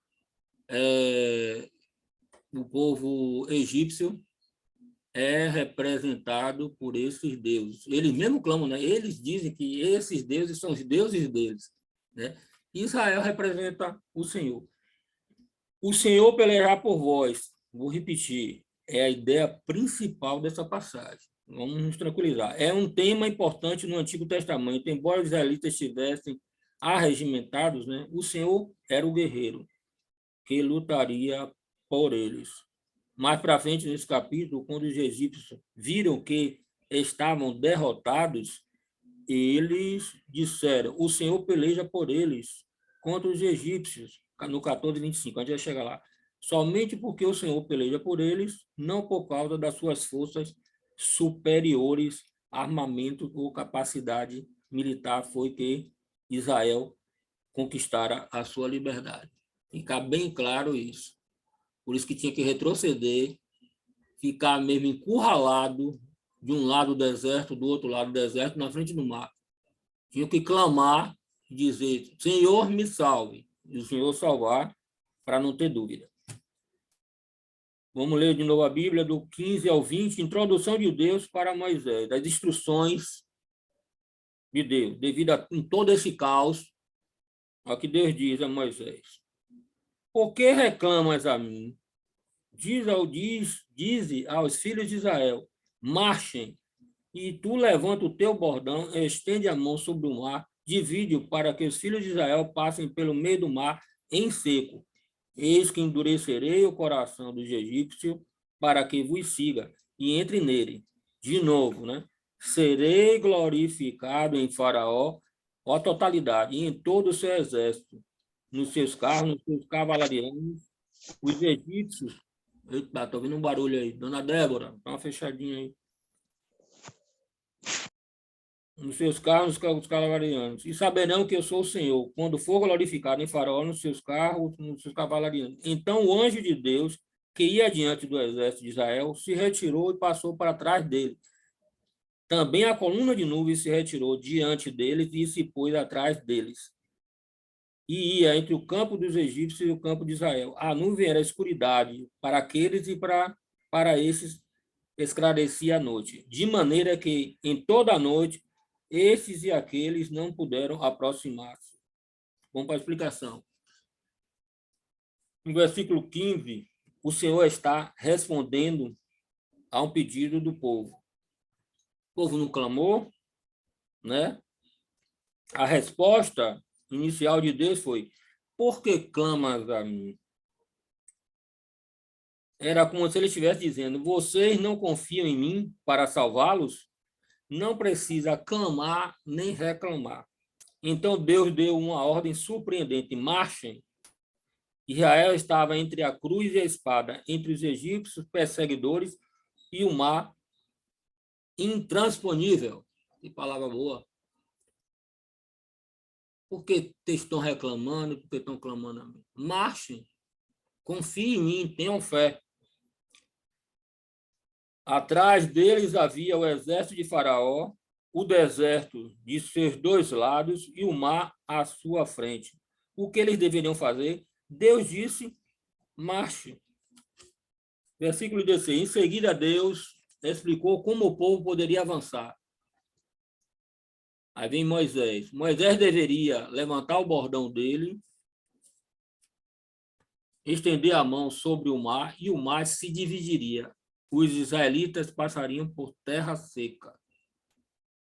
o povo egípcio é representado por esses deuses. Eles mesmo clamam, né? Eles dizem que esses deuses são os deuses deles, né? Israel representa o Senhor. O Senhor pelejará por vós. Vou repetir. É a ideia principal dessa passagem. Vamos nos tranquilizar. É um tema importante no Antigo Testamento. Embora os israelitas estivessem arregimentados, né, o Senhor era o guerreiro que lutaria por eles. Mais para frente, nesse capítulo, quando os egípcios viram que estavam derrotados, eles disseram, o Senhor peleja por eles contra os egípcios, no 14:25, a gente vai chegar lá. Somente porque o Senhor peleja por eles, não por causa das suas forças superiores, armamento ou capacidade militar, foi que Israel conquistara a sua liberdade. Ficar bem claro isso. Por isso que tinha que retroceder, ficar mesmo encurralado, de um lado do deserto, do outro lado do deserto, na frente do mar. Tinha que clamar, dizer, Senhor, me salve. E o Senhor salvar, para não ter dúvida. Vamos ler de novo a Bíblia, do 15 ao 20, introdução de Deus para Moisés, das instruções de Deus, devido a todo esse caos, ao que Deus diz a Moisés. Por que reclamas a mim? Dize aos filhos de Israel, marchem, e tu levanta o teu bordão, estende a mão sobre o mar, divide-o para que os filhos de Israel passem pelo meio do mar em seco. Eis que endurecerei o coração dos egípcios para que vos siga e entre nele. De novo, né? Serei glorificado em Faraó, a totalidade, e em todo o seu exército, nos seus carros, nos seus cavalarianos, os egípcios. Eita, tô ouvindo um barulho aí. Dona Débora, dá uma fechadinha aí. Nos seus carros, os cavalarianos. E saberão que eu sou o Senhor, quando for glorificado em Faraó, nos seus carros, nos seus cavalarianos. Então o anjo de Deus, que ia diante do exército de Israel, se retirou e passou para trás dele. Também a coluna de nuvem se retirou diante deles e se pôs atrás deles. E ia entre o campo dos egípcios e o campo de Israel. A nuvem era escuridade para aqueles e para esses esclarecia a noite, de maneira que em toda a noite esses e aqueles não puderam aproximar-se. Vamos para a explicação. No versículo 15, o Senhor está respondendo a um pedido do povo. O povo não clamou, né? A resposta inicial de Deus foi, por que clamas a mim? Era como se ele estivesse dizendo, vocês não confiam em mim para salvá-los? Não precisa clamar nem reclamar. Então Deus deu uma ordem surpreendente, marchem. Israel estava entre a cruz e a espada, entre os egípcios perseguidores e o mar intransponível. Que palavra boa. Por que estão reclamando? Por que estão clamando a mim? Marchem. Confiem em mim, tenham fé. Atrás deles havia o exército de Faraó, o deserto de seus dois lados e o mar à sua frente. O que eles deveriam fazer? Deus disse, marche. Versículo 16. Em seguida, Deus explicou como o povo poderia avançar. Aí vem Moisés. Moisés deveria levantar o bordão dele, estender a mão sobre o mar e o mar se dividiria. Os israelitas passariam por terra seca.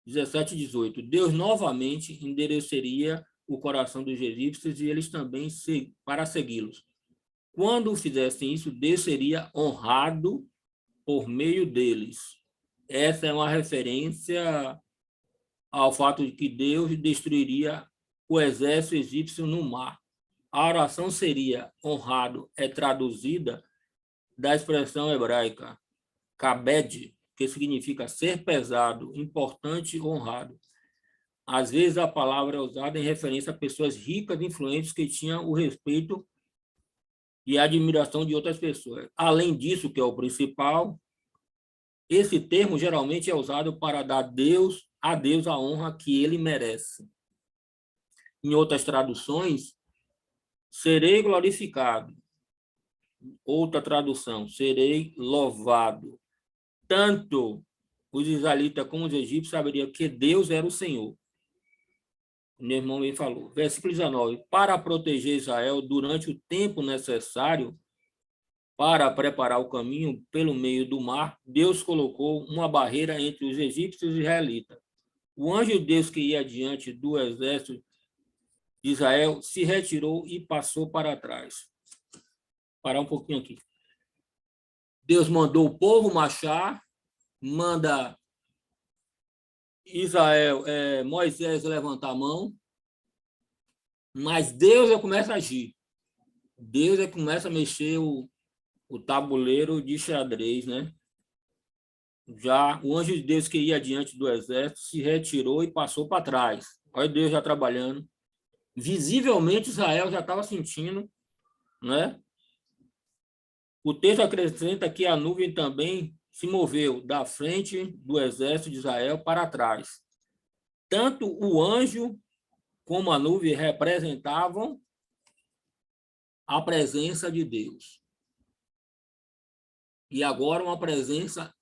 17 e 18. Deus novamente endereceria o coração dos egípcios e eles também para segui-los. Quando fizessem isso, Deus seria honrado por meio deles. Essa é uma referência ao fato de que Deus destruiria o exército egípcio no mar. A oração seria honrado, é traduzida da expressão hebraica kabed, que significa ser pesado, importante, honrado. Às vezes a palavra é usada em referência a pessoas ricas e influentes que tinham o respeito e a admiração de outras pessoas. Além disso, que é o principal, esse termo geralmente é usado para dar a Deus a honra que ele merece. Em outras traduções, serei glorificado. Outra tradução, serei louvado. Tanto os israelitas como os egípcios saberiam que Deus era o Senhor. Meu irmão me falou. Versículo 19. Para proteger Israel durante o tempo necessário para preparar o caminho pelo meio do mar, Deus colocou uma barreira entre os egípcios e os israelitas. O anjo de Deus que ia diante do exército de Israel se retirou e passou para trás. Parar um pouquinho aqui. Deus mandou o povo marchar, manda Moisés levantar a mão, mas Deus já começa a agir. Deus já começa a mexer o tabuleiro de xadrez, né? Já o anjo de Deus que ia diante do exército se retirou e passou para trás. Olha Deus já trabalhando. Visivelmente Israel já estava sentindo, né? O texto acrescenta que a nuvem também se moveu da frente do exército de Israel para trás. Tanto o anjo como a nuvem representavam a presença de Deus. E agora uma presença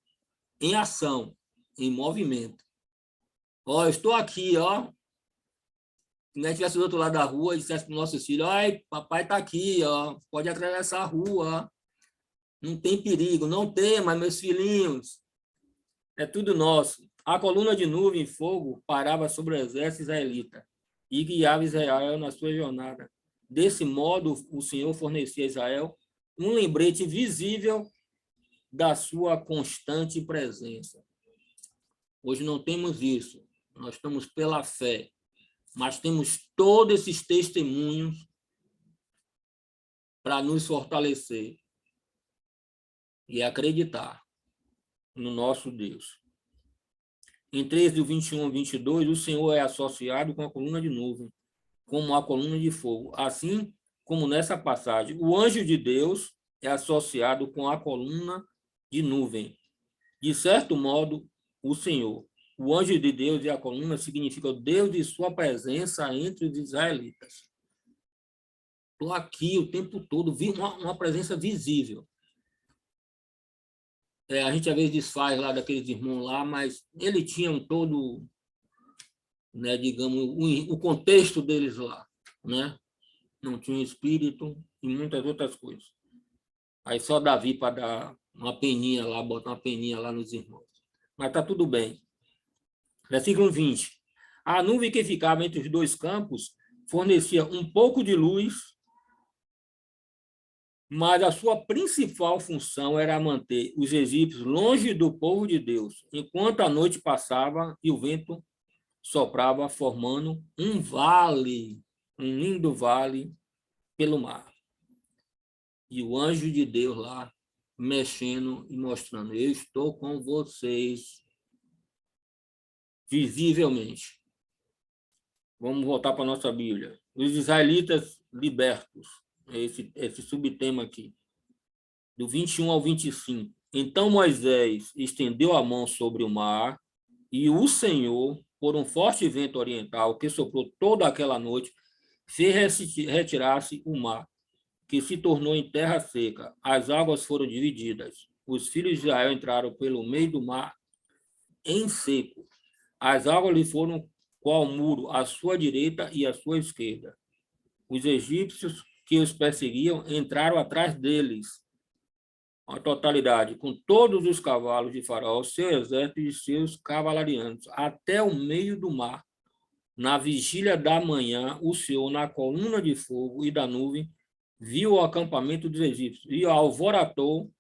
em ação, em movimento. Ó, eu estou aqui, ó. Se nós estivesse do outro lado da rua e dissesse para os nossos filhos, ai, papai está aqui, ó, pode atravessar a rua, ó. Não tem perigo, não tem, mas meus filhinhos, é tudo nosso. A coluna de nuvem e fogo parava sobre o exército israelita e guiava Israel na sua jornada. Desse modo, o Senhor fornecia a Israel um lembrete visível da sua constante presença. Hoje não temos isso, nós estamos pela fé, mas temos todos esses testemunhos para nos fortalecer e acreditar no nosso Deus. Em 3 do 21 ao 22, o Senhor é associado com a coluna de nuvem, como a coluna de fogo. Assim como nessa passagem, o anjo de Deus é associado com a coluna de nuvem. De certo modo, o Senhor, o anjo de Deus e a coluna significam Deus e sua presença entre os israelitas. Estou aqui o tempo todo, vi uma presença visível. A gente às vezes desfaz lá daqueles irmãos lá, mas ele tinha todo, né, digamos, o contexto deles lá, né? Não tinha espírito e muitas outras coisas. Aí só Davi para dar uma peninha lá, botar uma peninha lá nos irmãos. Mas está tudo bem. Versículo 20. A nuvem que ficava entre os dois campos fornecia um pouco de luz, mas a sua principal função era manter os egípcios longe do povo de Deus, enquanto a noite passava e o vento soprava, formando um vale, um lindo vale pelo mar. E o anjo de Deus lá, mexendo e mostrando, eu estou com vocês, visivelmente. Vamos voltar para a nossa Bíblia. Os israelitas libertos, esse subtema aqui, do 21 ao 25. Então Moisés estendeu a mão sobre o mar, e o Senhor, por um forte vento oriental que soprou toda aquela noite, fez retirar-se o mar, que se tornou em terra seca. As águas foram divididas. Os filhos de Israel entraram pelo meio do mar em seco. As águas lhe foram qual muro à sua direita e à sua esquerda. Os egípcios que os perseguiam entraram atrás deles, a totalidade, com todos os cavalos de Faraó, seu exército e seus cavalarianos, até o meio do mar. Na vigília da manhã, o Senhor, na coluna de fogo e da nuvem, viu o acampamento dos egípcios e alvoratou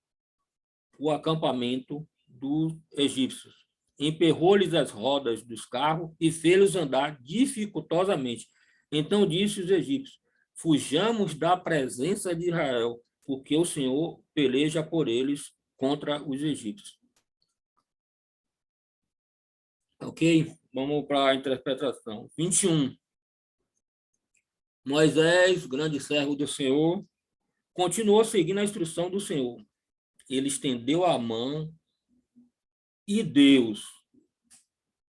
o acampamento dos egípcios. Emperrou-lhes as rodas dos carros e fez-los andar dificultosamente. Então disse os egípcios, fujamos da presença de Israel, porque o Senhor peleja por eles contra os egípcios. Ok? Vamos para a interpretação. 21. Moisés, grande servo do Senhor, continuou seguindo a instrução do Senhor. Ele estendeu a mão e Deus.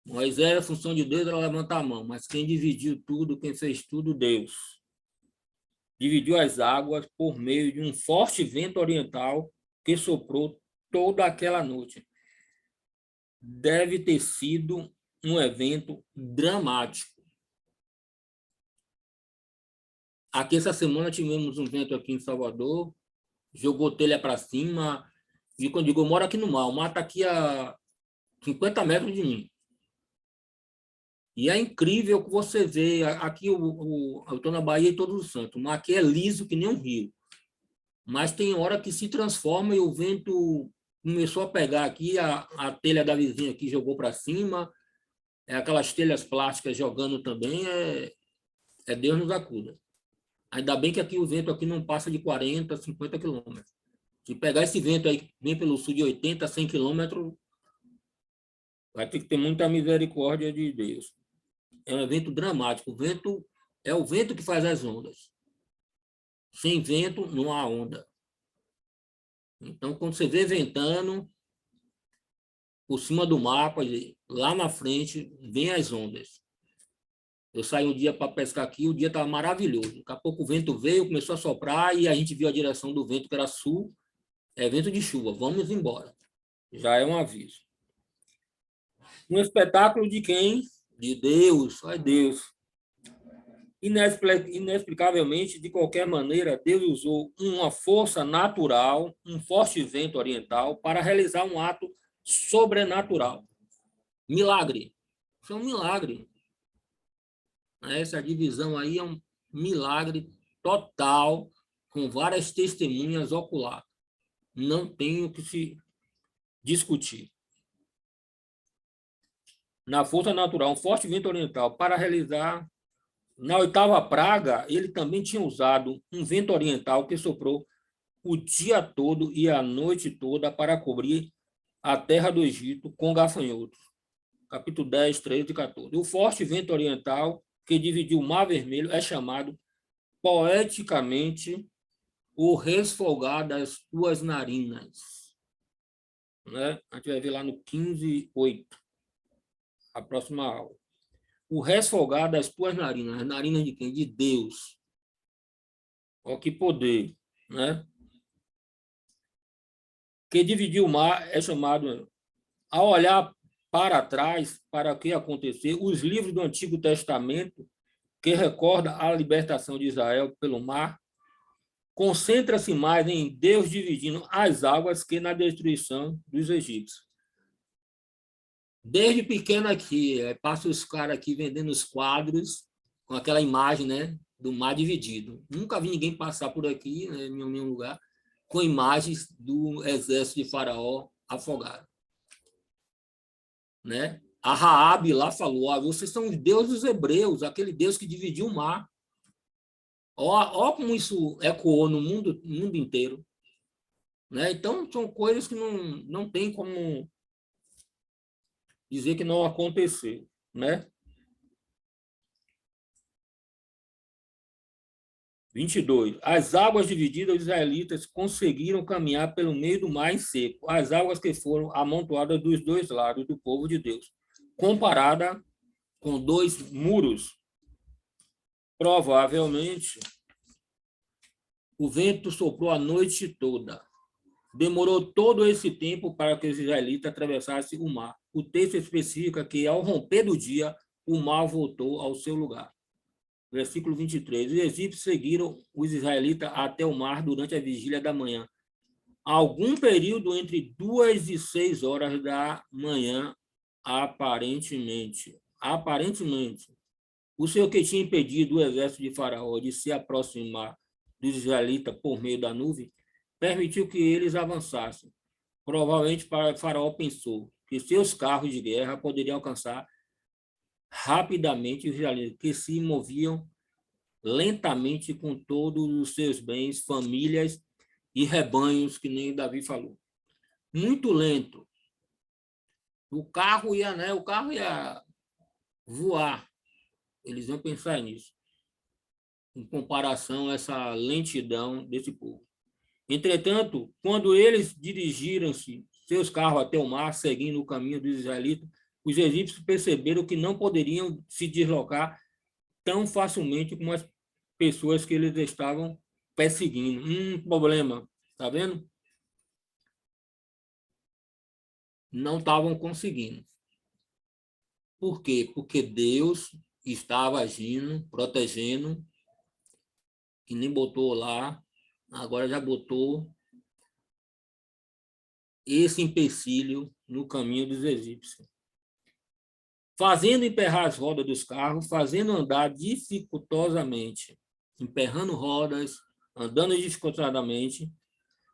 Moisés, a função de Deus era levantar a mão, mas quem dividiu tudo, quem fez tudo, Deus. Dividiu as águas por meio de um forte vento oriental que soprou toda aquela noite. Deve ter sido um evento dramático. Aqui essa semana tivemos um vento aqui em Salvador, jogou telha para cima, e quando eu digo, eu moro aqui no mar, o mar está aqui a 50 metros de mim. E é incrível que você vê, aqui eu estou na Bahia e Todos os Santos, o mar aqui é liso que nem um rio, mas tem hora que se transforma e o vento começou a pegar aqui, a telha da vizinha aqui jogou para cima, aquelas telhas plásticas jogando também, Deus nos acuda. Ainda bem que aqui o vento aqui não passa de 40, 50 quilômetros. Se pegar esse vento aí, vem pelo sul de 80, 100 quilômetros, vai ter que ter muita misericórdia de Deus. É um evento dramático. O vento é o vento que faz as ondas. Sem vento, não há onda. Então, quando você vê ventando, por cima do mar, lá na frente, vem as ondas. Eu saí um dia para pescar aqui, o dia estava maravilhoso. Daqui a pouco o vento veio, começou a soprar e a gente viu a direção do vento, que era sul, vento de chuva, vamos embora. Já é um aviso. Um espetáculo de quem? De Deus, ai Deus. Inexplicavelmente, de qualquer maneira, Deus usou uma força natural, um forte vento oriental, para realizar um ato sobrenatural. Milagre. Isso é um milagre. Essa divisão aí é um milagre total, com várias testemunhas oculares. Não tem o que se discutir. Na força natural, um forte vento oriental para realizar. Na oitava praga, ele também tinha usado um vento oriental que soprou o dia todo e a noite toda para cobrir a terra do Egito com gafanhotos. Capítulo 10, 13 e 14. O forte vento oriental que dividiu o Mar Vermelho é chamado poeticamente o resfolgar das tuas narinas. Né? A gente vai ver lá no 15:8, a próxima aula. O resfolgar das tuas narinas. As narinas de quem? De Deus. Olha que poder, né? Que dividiu o mar é chamado, ao olhar para trás, para o que aconteceu, os livros do Antigo Testamento, que recorda a libertação de Israel pelo mar, concentra-se mais em Deus dividindo as águas que na destruição dos egípcios. Desde pequeno aqui, passa os caras aqui vendendo os quadros com aquela imagem, né, do mar dividido. Nunca vi ninguém passar por aqui, né, em nenhum lugar, com imagens do exército de Faraó afogado. Né? A Raabe lá falou, vocês são os deuses hebreus, aquele Deus que dividiu o mar. Ó como isso ecoou no mundo inteiro. Né? Então, são coisas que não tem como dizer que não aconteceu. Né? 22. As águas divididas, os israelitas conseguiram caminhar pelo meio do mar em seco. As águas que foram amontoadas dos dois lados do povo de Deus, comparada com dois muros. Provavelmente, o vento soprou a noite toda. Demorou todo esse tempo para que os israelitas atravessassem o mar. O texto especifica que, ao romper do dia, o mar voltou ao seu lugar. Versículo 23. Os egípcios seguiram os israelitas até o mar durante a vigília da manhã. Algum período entre 2 e 6 horas da manhã, aparentemente. O Senhor, que tinha impedido o exército de Faraó de se aproximar dos israelitas por meio da nuvem, permitiu que eles avançassem. Provavelmente Faraó pensou que seus carros de guerra poderiam alcançar rapidamente os israelitas, que se moviam lentamente com todos os seus bens, famílias e rebanhos, que nem Davi falou. Muito lento. O carro ia voar. Eles iam pensar nisso, em comparação a essa lentidão desse povo. Entretanto, quando eles dirigiram-se seus carros até o mar, seguindo o caminho dos israelitas, os egípcios perceberam que não poderiam se deslocar tão facilmente como as pessoas que eles estavam perseguindo. Problema, tá vendo? Não estavam conseguindo. Por quê? Porque Deus estava agindo, protegendo que nem botou lá, agora já botou esse empecilho no caminho dos egípcios, fazendo emperrar as rodas dos carros, fazendo andar dificultosamente, emperrando rodas, andando dificultosamente.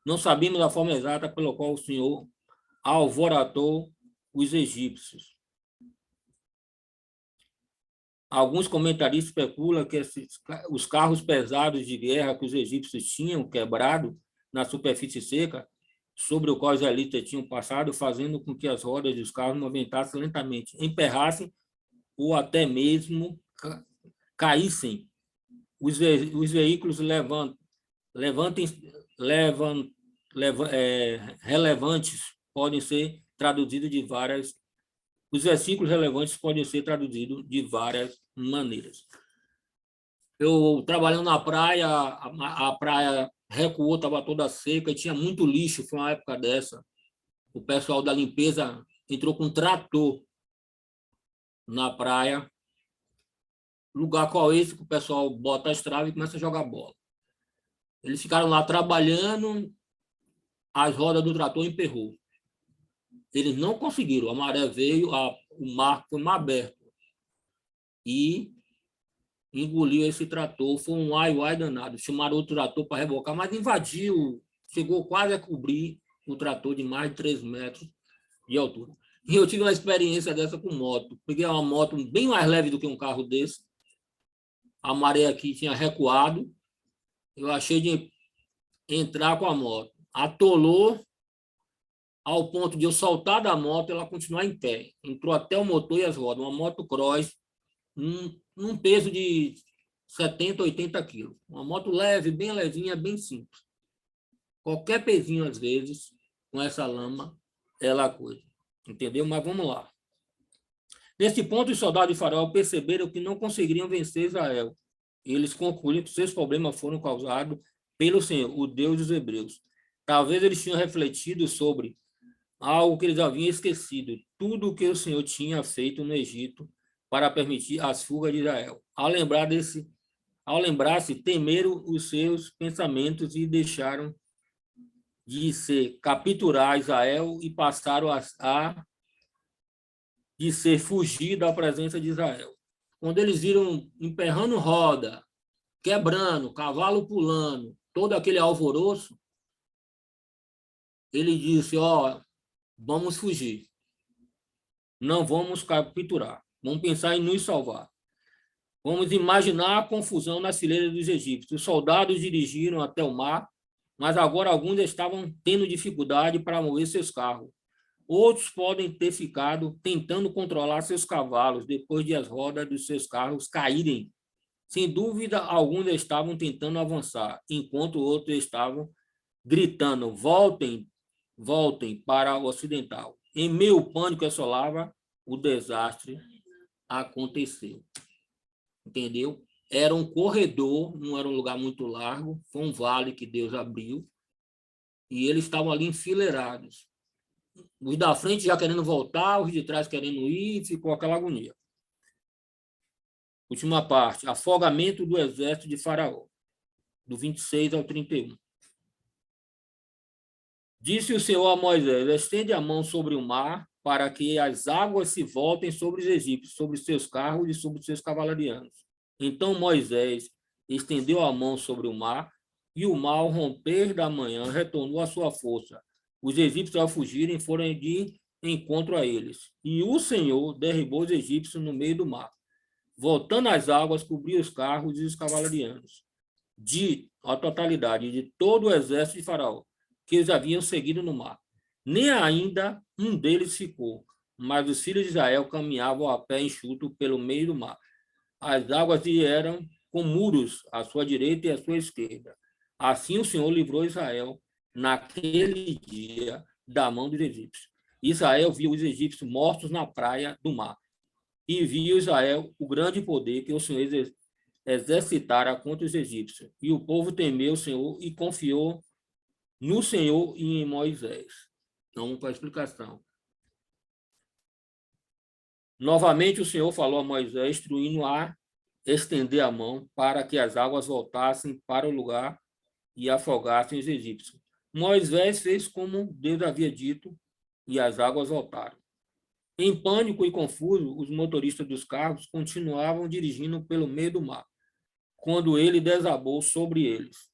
Não sabemos a forma exata pela qual o Senhor alvoratou os egípcios. Alguns comentaristas especulam que os carros pesados de guerra que os egípcios tinham quebrado na superfície seca, sobre o qual os israelitas tinham passado, fazendo com que as rodas dos carros movimentassem lentamente, emperrassem ou até mesmo caíssem. Os veículos relevantes podem ser traduzidos de várias. Os versículos relevantes podem ser traduzidos de várias maneiras. Eu trabalhando na praia, a praia recuou, estava toda seca e tinha muito lixo. Foi uma época dessa. O pessoal da limpeza entrou com um trator na praia. Lugar qual é esse que o pessoal bota as traves e começa a jogar bola. Eles ficaram lá trabalhando, as rodas do trator emperrou. Eles não conseguiram. A maré veio, o mar foi mar aberto. E engoliu esse trator. Foi um uai danado. Chamaram outro trator para rebocar, mas invadiu. Chegou quase a cobrir o trator de mais de 3 metros de altura. E eu tive uma experiência dessa com moto. Peguei uma moto bem mais leve do que um carro desse. A maré aqui tinha recuado. Eu achei de entrar com a moto. Atolou ao ponto de eu soltar da moto e ela continuar em pé. Entrou até o motor e as rodas. Uma moto cross, num peso de 70, 80 quilos. Uma moto leve, bem levinha, bem simples. Qualquer pezinho, às vezes, com essa lama, ela coisa. Entendeu? Mas vamos lá. Nesse ponto, os soldados de Faraó perceberam que não conseguiriam vencer Israel. Eles concluíram que seus problemas foram causados pelo Senhor, o Deus dos hebreus. Talvez eles tinham refletido sobre algo que eles haviam esquecido, tudo o que o Senhor tinha feito no Egito para permitir as fugas de Israel. Ao lembrar-se, temeram os seus pensamentos e deixaram de se capturar Israel e passaram de ser fugir da presença de Israel. Quando eles viram emperrando roda, quebrando, cavalo pulando, todo aquele alvoroço, ele disse, vamos fugir. Não vamos capturar. Vamos pensar em nos salvar. Vamos imaginar a confusão nas fileiras dos egípcios. Os soldados dirigiram até o mar, mas agora alguns estavam tendo dificuldade para mover seus carros. Outros podem ter ficado tentando controlar seus cavalos depois de as rodas dos seus carros caírem. Sem dúvida, alguns estavam tentando avançar, enquanto outros estavam gritando, voltem, voltem para o ocidental. Em meio ao pânico assolava, o desastre aconteceu. Entendeu? Era um corredor, não era um lugar muito largo, foi um vale que Deus abriu, e eles estavam ali enfileirados. Os da frente já querendo voltar, os de trás querendo ir, ficou aquela agonia. Última parte, afogamento do exército de Faraó, do 26 ao 31. Disse o Senhor a Moisés, estende a mão sobre o mar, para que as águas se voltem sobre os egípcios, sobre seus carros e sobre seus cavalarianos. Então Moisés estendeu a mão sobre o mar, e o mar, ao romper da manhã, retornou à sua força. Os egípcios, ao fugirem, foram de encontro a eles. E o Senhor derribou os egípcios no meio do mar. Voltando às águas, cobriu os carros e os cavalarianos. A totalidade de todo o exército de Faraó, que eles haviam seguido no mar. Nem ainda um deles ficou, mas os filhos de Israel caminhavam a pé enxuto pelo meio do mar. As águas eram com muros à sua direita e à sua esquerda. Assim o Senhor livrou Israel naquele dia da mão dos egípcios. Israel viu os egípcios mortos na praia do mar. E viu Israel o grande poder que o Senhor exercitara contra os egípcios. E o povo temeu o Senhor e confiou no Senhor e em Moisés. Então, para a explicação. Novamente, o Senhor falou a Moisés, instruindo a estender a mão para que as águas voltassem para o lugar e afogassem os egípcios. Moisés fez como Deus havia dito e as águas voltaram. Em pânico e confuso, os motoristas dos carros continuavam dirigindo pelo meio do mar, quando ele desabou sobre eles.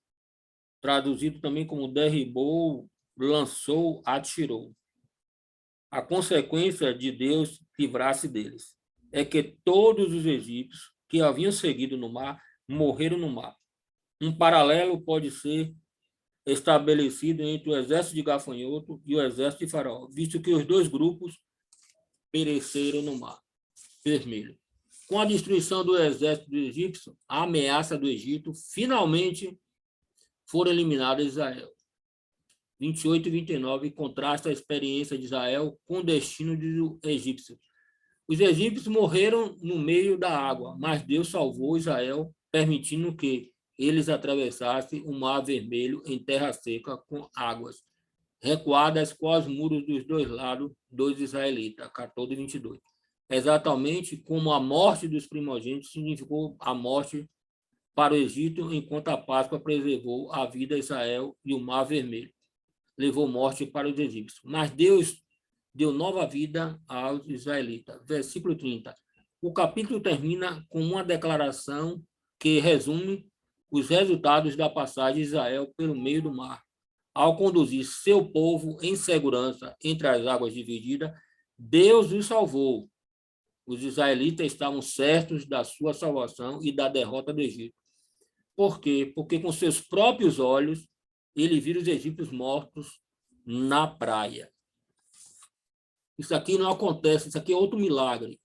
Traduzido também como derribou, lançou, atirou. A consequência de Deus livrar-se deles é que todos os egípcios que haviam seguido no mar morreram no mar. Um paralelo pode ser estabelecido entre o exército de gafanhoto e o exército de Faraó, visto que os dois grupos pereceram no mar Vermelho. Com a destruição do exército do egípcio, a ameaça do Egito, finalmente foram eliminados Israel. 28 e 29 contrasta a experiência de Israel com o destino dos egípcios. Os egípcios morreram no meio da água, mas Deus salvou Israel, permitindo que eles atravessassem o Mar Vermelho em terra seca com águas recuadas com os muros dos dois lados dos israelitas, 14 e 22. Exatamente como a morte dos primogênitos significou a morte para o Egito, enquanto a Páscoa preservou a vida de Israel e o Mar Vermelho levou morte para os egípcios. Mas Deus deu nova vida aos israelitas. Versículo 30. O capítulo termina com uma declaração que resume os resultados da passagem de Israel pelo meio do mar. Ao conduzir seu povo em segurança entre as águas divididas, Deus os salvou. Os israelitas estavam certos da sua salvação e da derrota do Egito. Por quê? Porque com seus próprios olhos, ele viu os egípcios mortos na praia. Isso aqui não acontece, isso aqui é outro milagre.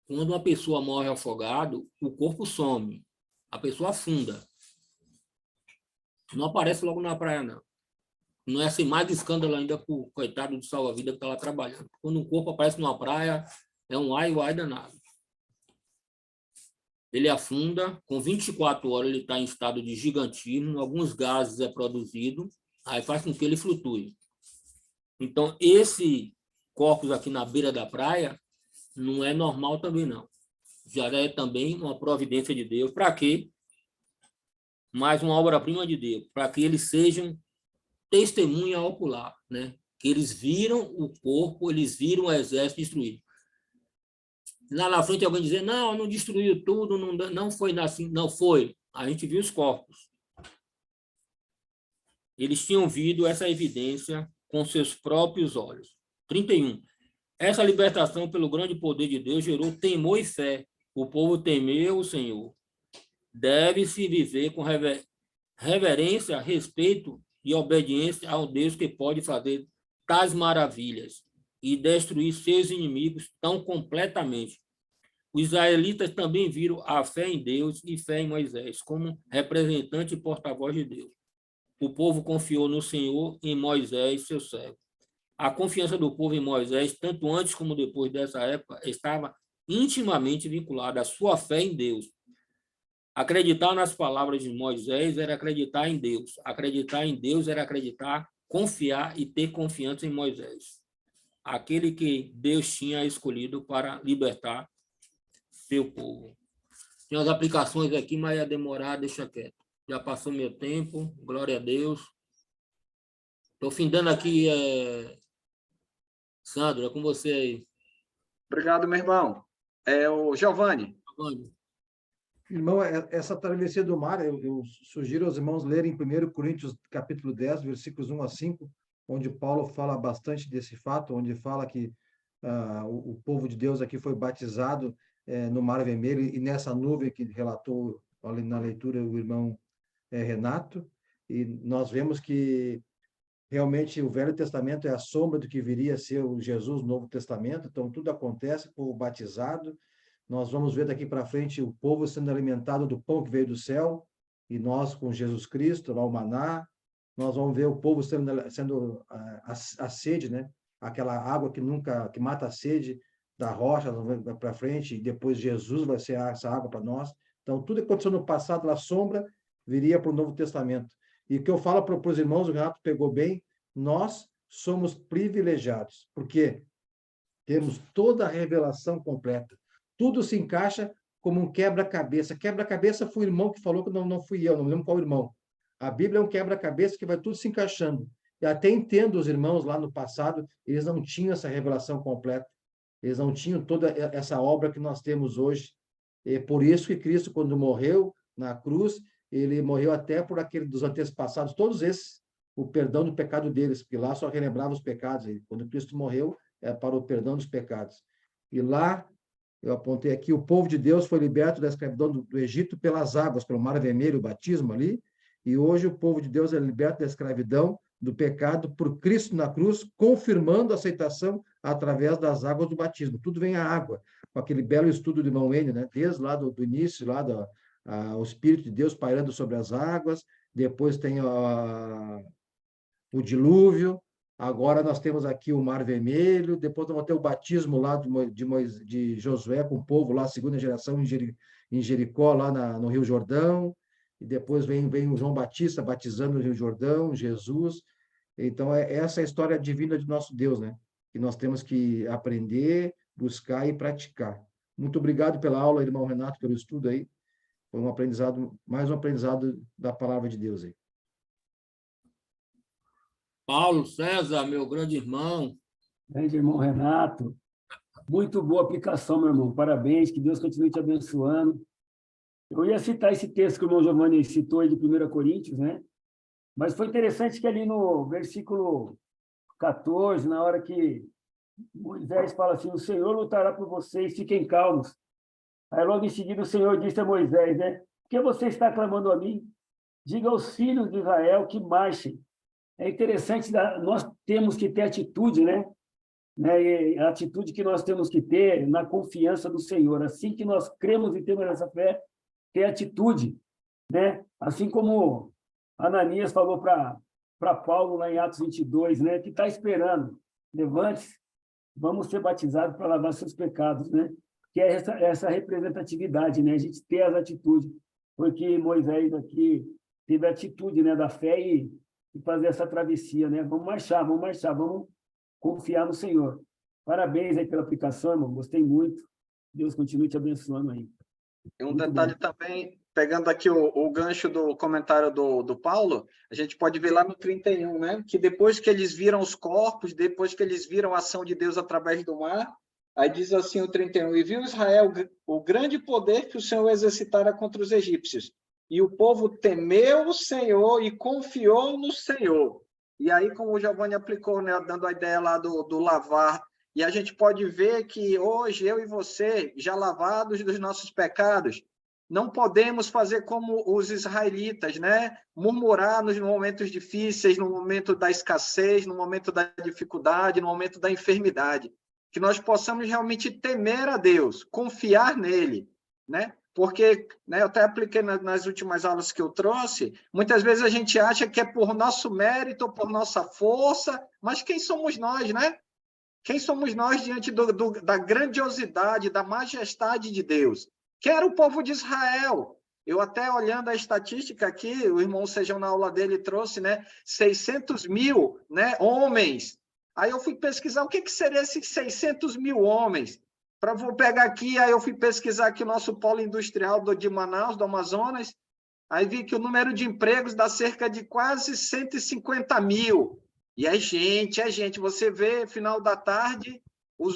Quando uma pessoa morre afogado, o corpo some, a pessoa afunda. Não aparece logo na praia, não. Não é assim mais escândalo ainda para o coitado do salva-vida que está lá trabalhando. Quando um corpo aparece numa praia, é um ai danado. Ele afunda, com 24 horas ele está em estado de gigantismo, alguns gases é produzido, aí faz com que ele flutue. Então, esse corpos aqui na beira da praia não é normal também, não. Já é também uma providência de Deus. Para quê? Mais uma obra-prima de Deus, para que eles sejam testemunha ocular, né? Que eles viram o corpo, eles viram o exército destruído. Lá na frente alguém dizer, não destruiu tudo, não foi assim, não foi. A gente viu os corpos. Eles tinham visto essa evidência com seus próprios olhos. 31. Essa libertação pelo grande poder de Deus gerou temor e fé. O povo temeu o Senhor. Deve-se viver com reverência, respeito e obediência ao Deus que pode fazer tais maravilhas e destruir seus inimigos tão completamente. Os israelitas também viram a fé em Deus e fé em Moisés como representante e porta-voz de Deus. O povo confiou no Senhor em Moisés, seu servo. A confiança do povo em Moisés, tanto antes como depois dessa época, estava intimamente vinculada à sua fé em Deus. Acreditar nas palavras de Moisés era acreditar em Deus. Acreditar em Deus era acreditar, confiar e ter confiança em Moisés, aquele que Deus tinha escolhido para libertar seu povo. Tem umas aplicações aqui, mas ia demorar, deixa quieto. Já passou meu tempo, glória a Deus. Estou findando aqui, Sandro, é com você aí. Obrigado, meu irmão. O Giovanni. Irmão, essa travessia do mar, eu sugiro aos irmãos lerem 1 Coríntios, capítulo 10, versículos 1 a 5, onde Paulo fala bastante desse fato, onde fala que o povo de Deus aqui foi batizado no Mar Vermelho, e nessa nuvem que relatou na leitura o irmão Renato, e nós vemos que realmente o Velho Testamento é a sombra do que viria a ser o Jesus no Novo Testamento, então tudo acontece, o povo batizado. Nós vamos ver daqui para frente o povo sendo alimentado do pão que veio do céu, e nós com Jesus Cristo, lá o maná. Nós vamos ver o povo sendo a sede, né? Aquela água que mata a sede da rocha para frente, e depois Jesus vai ser essa água para nós. Então, tudo que aconteceu no passado, a sombra, viria para o Novo Testamento. E o que eu falo para os irmãos, o Renato pegou bem, nós somos privilegiados, porque temos toda a revelação completa. Tudo se encaixa como um quebra-cabeça. Quebra-cabeça foi o irmão que falou, que não fui eu, não me lembro qual irmão. A Bíblia é um quebra-cabeça que vai tudo se encaixando. E até entendo os irmãos lá no passado, eles não tinham essa revelação completa. Eles não tinham toda essa obra que nós temos hoje. E por isso que Cristo, quando morreu na cruz, ele morreu até por aquele dos antepassados, todos esses, o perdão do pecado deles, porque lá só relembrava os pecados. E quando Cristo morreu, é para o perdão dos pecados. E lá, eu apontei aqui, o povo de Deus foi liberto da escravidão do Egito pelas águas, pelo Mar Vermelho, o batismo ali, e hoje o povo de Deus é liberto da escravidão, do pecado, por Cristo na cruz, confirmando a aceitação através das águas do batismo. Tudo vem a água, com aquele belo estudo de irmão Enio, né? Desde lá do início, lá o Espírito de Deus pairando sobre as águas, depois tem o dilúvio, agora nós temos aqui o Mar Vermelho, depois nós vamos ter o batismo lá de Josué com o povo lá, a segunda geração em Jericó, lá no Rio Jordão, e depois vem o João Batista batizando no Rio Jordão, Jesus. Então, essa é a história divina de nosso Deus, né? Que nós temos que aprender, buscar e praticar. Muito obrigado pela aula, irmão Renato, pelo estudo aí. Foi um aprendizado, mais um aprendizado da palavra de Deus aí. Paulo César, meu grande irmão. Grande irmão Renato. Muito boa aplicação, meu irmão. Parabéns, que Deus continue te abençoando. Eu ia citar esse texto que o irmão Giovanni citou aí de 1 Coríntios, né? Mas foi interessante que ali no versículo 14, na hora que Moisés fala assim, o Senhor lutará por vocês, fiquem calmos. Aí logo em seguida o Senhor disse a Moisés, né? Por que você está clamando a mim? Diga aos filhos de Israel que marchem. É interessante, nós temos que ter atitude, né? E a atitude que nós temos que ter na confiança do Senhor. Assim que nós cremos e temos essa fé, ter atitude, né? Assim como Ananias falou para Paulo lá em Atos 22, né? Que está esperando, levante-se, vamos ser batizados para lavar seus pecados, né? Que é essa representatividade, né? A gente ter as atitudes, porque Moisés aqui teve a atitude, né, da fé e fazer essa travessia, né? Vamos marchar, vamos confiar no Senhor. Parabéns aí pela aplicação, irmão, gostei muito. Deus continue te abençoando aí. E um detalhe também, pegando aqui o gancho do comentário do Paulo, a gente pode ver lá no 31, né? Que depois que eles viram os corpos, depois que eles viram a ação de Deus através do mar, aí diz assim o 31, e viu Israel o grande poder que o Senhor exercitara contra os egípcios. E o povo temeu o Senhor e confiou no Senhor. E aí, como o Giovanni aplicou, né, dando a ideia lá do lavar, e a gente pode ver que hoje, eu e você, já lavados dos nossos pecados, não podemos fazer como os israelitas, né? Murmurar nos momentos difíceis, no momento da escassez, no momento da dificuldade, no momento da enfermidade. Que nós possamos realmente temer a Deus, confiar nele, né? Porque, né, eu até apliquei nas últimas aulas que eu trouxe, muitas vezes a gente acha que é por nosso mérito, por nossa força, mas quem somos nós, né? Quem somos nós diante da grandiosidade, da majestade de Deus? Quem era o povo de Israel? Eu até olhando a estatística aqui, o irmão Sejão na aula dele trouxe, né, 600 mil, né, homens. Aí eu fui pesquisar o que seria esses 600 mil homens. Vou pegar aqui, aí eu fui pesquisar aqui o nosso polo industrial de Manaus, do Amazonas, aí vi que o número de empregos dá cerca de quase 150 mil. E é gente. Você vê, final da tarde,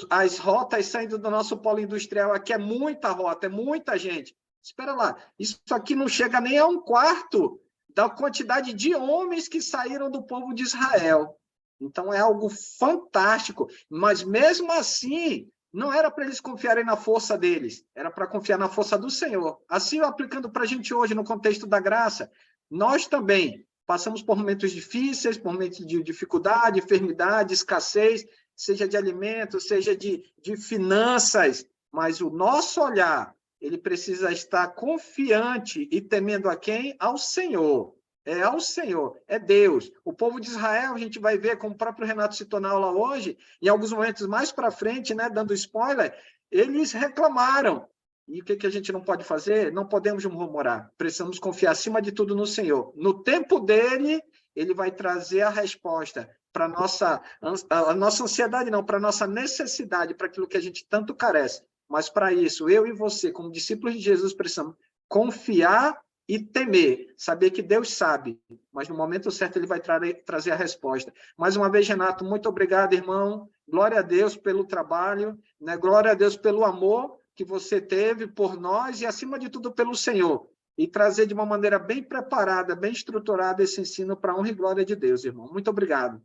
as rotas saindo do nosso polo industrial aqui, é muita rota, é muita gente. Espera lá, isso aqui não chega nem a 1/4 da quantidade de homens que saíram do povo de Israel. Então, é algo fantástico. Mas, mesmo assim, não era para eles confiarem na força deles, era para confiar na força do Senhor. Assim, aplicando para a gente hoje, no contexto da graça, nós também passamos por momentos difíceis, por momentos de dificuldade, enfermidade, escassez, seja de alimentos, seja de finanças, mas o nosso olhar, ele precisa estar confiante e temendo a quem? Ao Senhor. É ao Senhor, é Deus. O povo de Israel, a gente vai ver, como o próprio Renato citou na aula hoje, em alguns momentos mais para frente, né, dando spoiler, eles reclamaram. E o que a gente não pode fazer? Não podemos murmurar. Precisamos confiar, acima de tudo, no Senhor. No tempo dele, ele vai trazer a resposta para a nossa ansiedade, não, para a nossa necessidade, para aquilo que a gente tanto carece. Mas para isso, eu e você, como discípulos de Jesus, precisamos confiar e temer, saber que Deus sabe, mas no momento certo ele vai trazer a resposta. Mais uma vez, Renato, muito obrigado, irmão. Glória a Deus pelo trabalho, né? Glória a Deus pelo amor que você teve por nós e, acima de tudo, pelo Senhor. E trazer de uma maneira bem preparada, bem estruturada esse ensino para a honra e glória de Deus, irmão. Muito obrigado.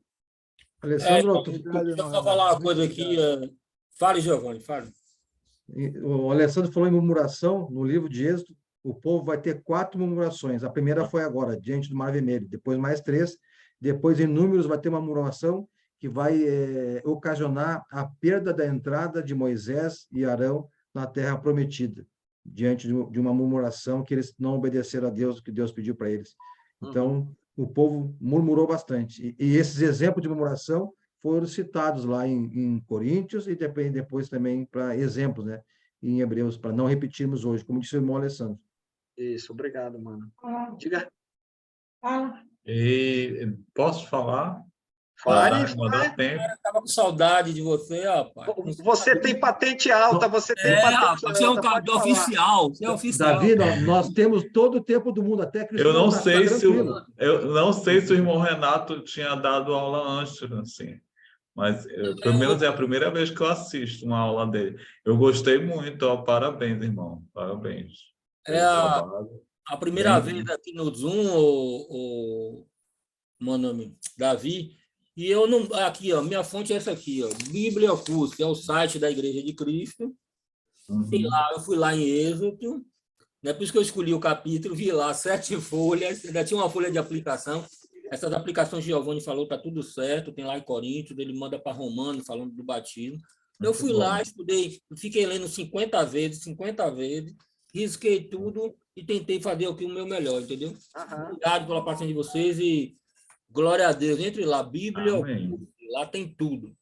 Alessandro, Deixa eu só falar uma coisa aqui. Fale, Giovanni, fale. o Alessandro falou em murmuração no livro de Êxodo. O povo vai ter 4 murmurações. A primeira foi agora, diante do Mar Vermelho. Depois mais 3. Depois, em Números, vai ter uma murmuração que vai ocasionar a perda da entrada de Moisés e Arão na terra prometida, diante de uma murmuração que eles não obedeceram a Deus, o que Deus pediu para eles. Então, o povo murmurou bastante. E esses exemplos de murmuração foram citados lá em Coríntios e depois também para exemplos, né, em Hebreus, para não repetirmos hoje, como disse o irmão Alessandro. Isso, obrigado, mano. Diga. E posso falar? Fale, Não dá tempo. Estava com saudade de você, rapaz. Você tem patente alta, você tem patente rapaz, você é um alta, pode falar. oficial, você é oficial. Davi, nós temos todo o tempo do mundo, até Cristo. Eu não tá sei se tranquilo. eu não sei se o irmão Renato tinha dado aula antes, assim. Mas pelo menos é a primeira vez que eu assisto uma aula dele. Eu gostei muito, ó, parabéns, irmão. Parabéns. É a primeira vez aqui no Zoom, o meu nome, Davi. E eu não. Aqui, ó, minha fonte é essa aqui, ó. Bíblia Curso, que é o site da Igreja de Cristo. Tem lá, eu fui lá em Êxodo, né? Por isso que eu escolhi o capítulo, vi lá 7 folhas, ainda tinha uma folha de aplicação. Essas aplicações que Giovanni falou, tá tudo certo, tem lá em Coríntios, ele manda para Romano, falando do batismo. Eu fui lá, estudei, fiquei lendo 50 vezes, risquei tudo e tentei fazer o meu melhor, entendeu? Obrigado pela paciência de vocês e glória a Deus. Entre lá, Bíblia, lá tem tudo.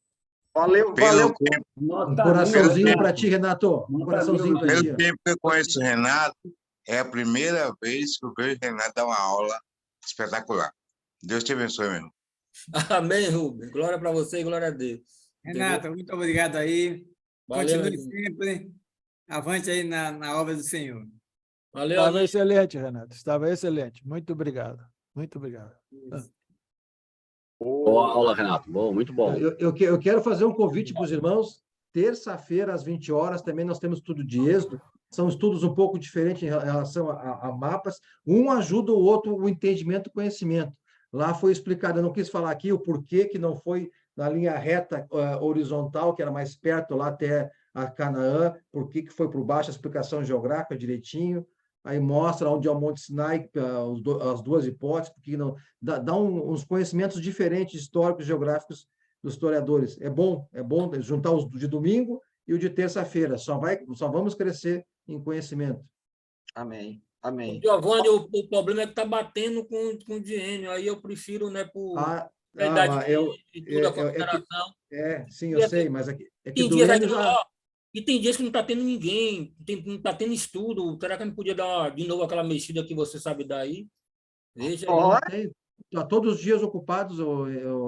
Valeu. Um coraçãozinho para ti, Renato. Um coraçãozinho para ti. Pelo tempo que eu conheço o Renato, é a primeira vez que eu vejo o Renato dar uma aula espetacular. Deus te abençoe, meu irmão. Amém, Rubens. Glória para você e glória a Deus. Renato, muito obrigado aí. Valeu, Continue sempre avante aí na obra do Senhor. Valeu. Estava excelente, Renato. Estava excelente. Muito obrigado. Muito obrigado. Boa aula, Renato. Bom, muito bom. Eu quero fazer um convite para os irmãos. Terça-feira, às 20 horas, também nós temos estudo de Êxodo. São estudos um pouco diferentes em relação a mapas. Um ajuda o outro, o entendimento e o conhecimento. Lá foi explicado, eu não quis falar aqui o porquê que não foi na linha reta horizontal, que era mais perto lá até a Canaã, por que foi por baixo, a explicação geográfica direitinho. Aí mostra onde é o Monte Sinai, as 2 hipóteses, porque não dá uns conhecimentos diferentes, históricos, geográficos dos historiadores. É bom juntar os de domingo e o de terça-feira. Só vamos crescer em conhecimento. Amém. Giovanni, o problema é que está batendo com o Diênio, aí eu prefiro, né, por verdade e tudo, a consideração. Sim, eu sei, mas é que do Diênio já... E tem dias que não está tendo ninguém, não está tendo estudo. Será que não podia dar de novo aquela mexida que você sabe dar aí? Veja aí. Todos os dias ocupados,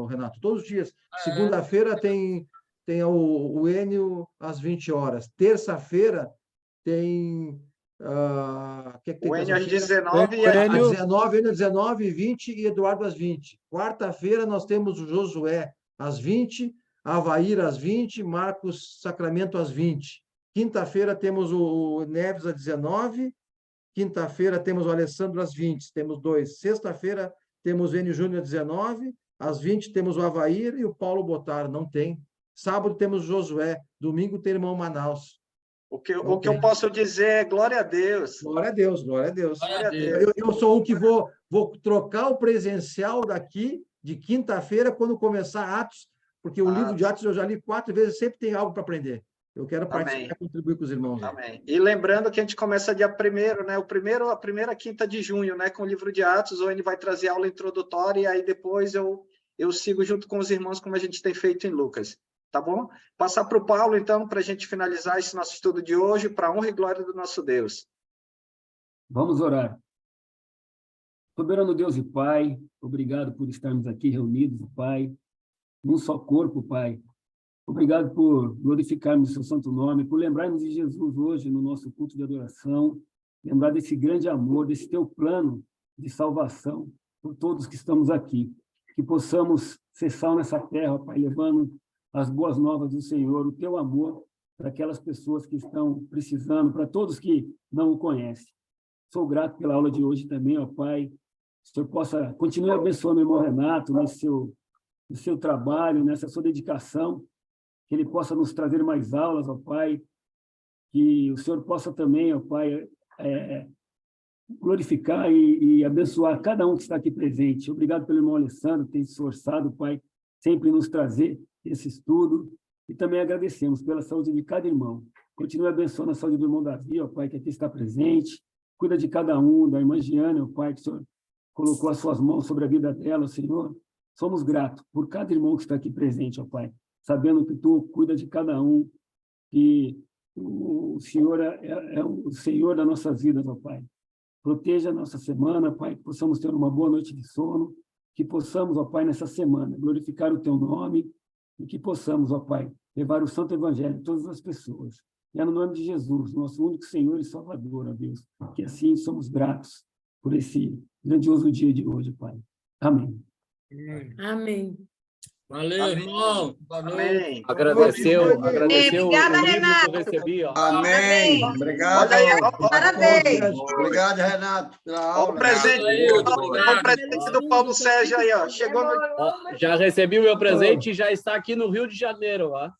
Renato, todos os dias. Segunda-feira tem o Enio às 20 horas. Terça-feira tem... o Enio às 19 e às 19, 20 e Eduardo às 20. Quarta-feira nós temos o Josué às 20, Avaíra às 20, Marcos Sacramento às 20. Quinta-feira temos o Neves às 19, quinta-feira temos o Alessandro às 20, temos 2. Sexta-feira temos o Enio Júnior às 19, às 20 temos o Avaíra e o Paulo Botar, não tem. Sábado temos o Josué, domingo tem o irmão Manaus. O que eu posso dizer é glória a Deus. Glória a Deus, glória a Deus. Eu sou um que vou trocar o presencial daqui de quinta-feira quando começar Atos, porque o livro de Atos eu já li 4 vezes, sempre tem algo para aprender. Eu quero participar e contribuir com os irmãos. Amém. E lembrando que a gente começa dia 1º, né? A primeira quinta de junho, né? Com o livro de Atos, ou ele vai trazer aula introdutória e aí depois eu sigo junto com os irmãos como a gente tem feito em Lucas. Tá bom? Passar para o Paulo, então, para a gente finalizar esse nosso estudo de hoje, para a honra e glória do nosso Deus. Vamos orar. Soberano Deus e Pai, obrigado por estarmos aqui reunidos, Pai, num só corpo, Pai, Obrigado por glorificarmos o seu santo nome, por lembrarmos de Jesus hoje no nosso culto de adoração, lembrar desse grande amor, desse teu plano de salvação por todos que estamos aqui. Que possamos ser sal nessa terra, Pai, levando as boas novas do Senhor, o teu amor para aquelas pessoas que estão precisando, para todos que não o conhecem. Sou grato pela aula de hoje também, ó Pai. Que o Senhor possa continuar abençoando o irmão Renato no seu trabalho, nessa sua dedicação, que ele possa nos trazer mais aulas, ó Pai, que o Senhor possa também, ó Pai, glorificar e abençoar cada um que está aqui presente. Obrigado pelo irmão Alessandro, que tem se esforçado, Pai, sempre nos trazer esse estudo, e também agradecemos pela saúde de cada irmão. Continue abençoando a saúde do irmão Davi, ó Pai, que aqui está presente, cuida de cada um, da irmã Giana, ó Pai, que o Senhor colocou as suas mãos sobre a vida dela, Senhor. Somos gratos por cada irmão que está aqui presente, ó Pai, sabendo que Tu cuida de cada um, que o Senhor é o Senhor das nossas vidas, ó Pai. Proteja a nossa semana, Pai, que possamos ter uma boa noite de sono, que possamos, ó Pai, nessa semana, glorificar o Teu nome, e que possamos, ó Pai, levar o Santo Evangelho a todas as pessoas. E é no nome de Jesus, nosso único Senhor e Salvador, ó Deus, que assim somos gratos por esse grandioso dia de hoje, Pai. Amém. Amém. Valeu, Amém. irmão. Boa noite. Amém. Obrigada, Obrigada, Agradeceu o livro que Renato. eu recebi, ó. Amém. Obrigado. Olha aí, ó, Parabéns. Obrigado, Renato, pela ó, aula. o presente, Obrigado. o presente do Paulo Sérgio aí, ó. Chegou no... Ó, já recebi o meu presente e já está aqui no Rio de Janeiro, ó.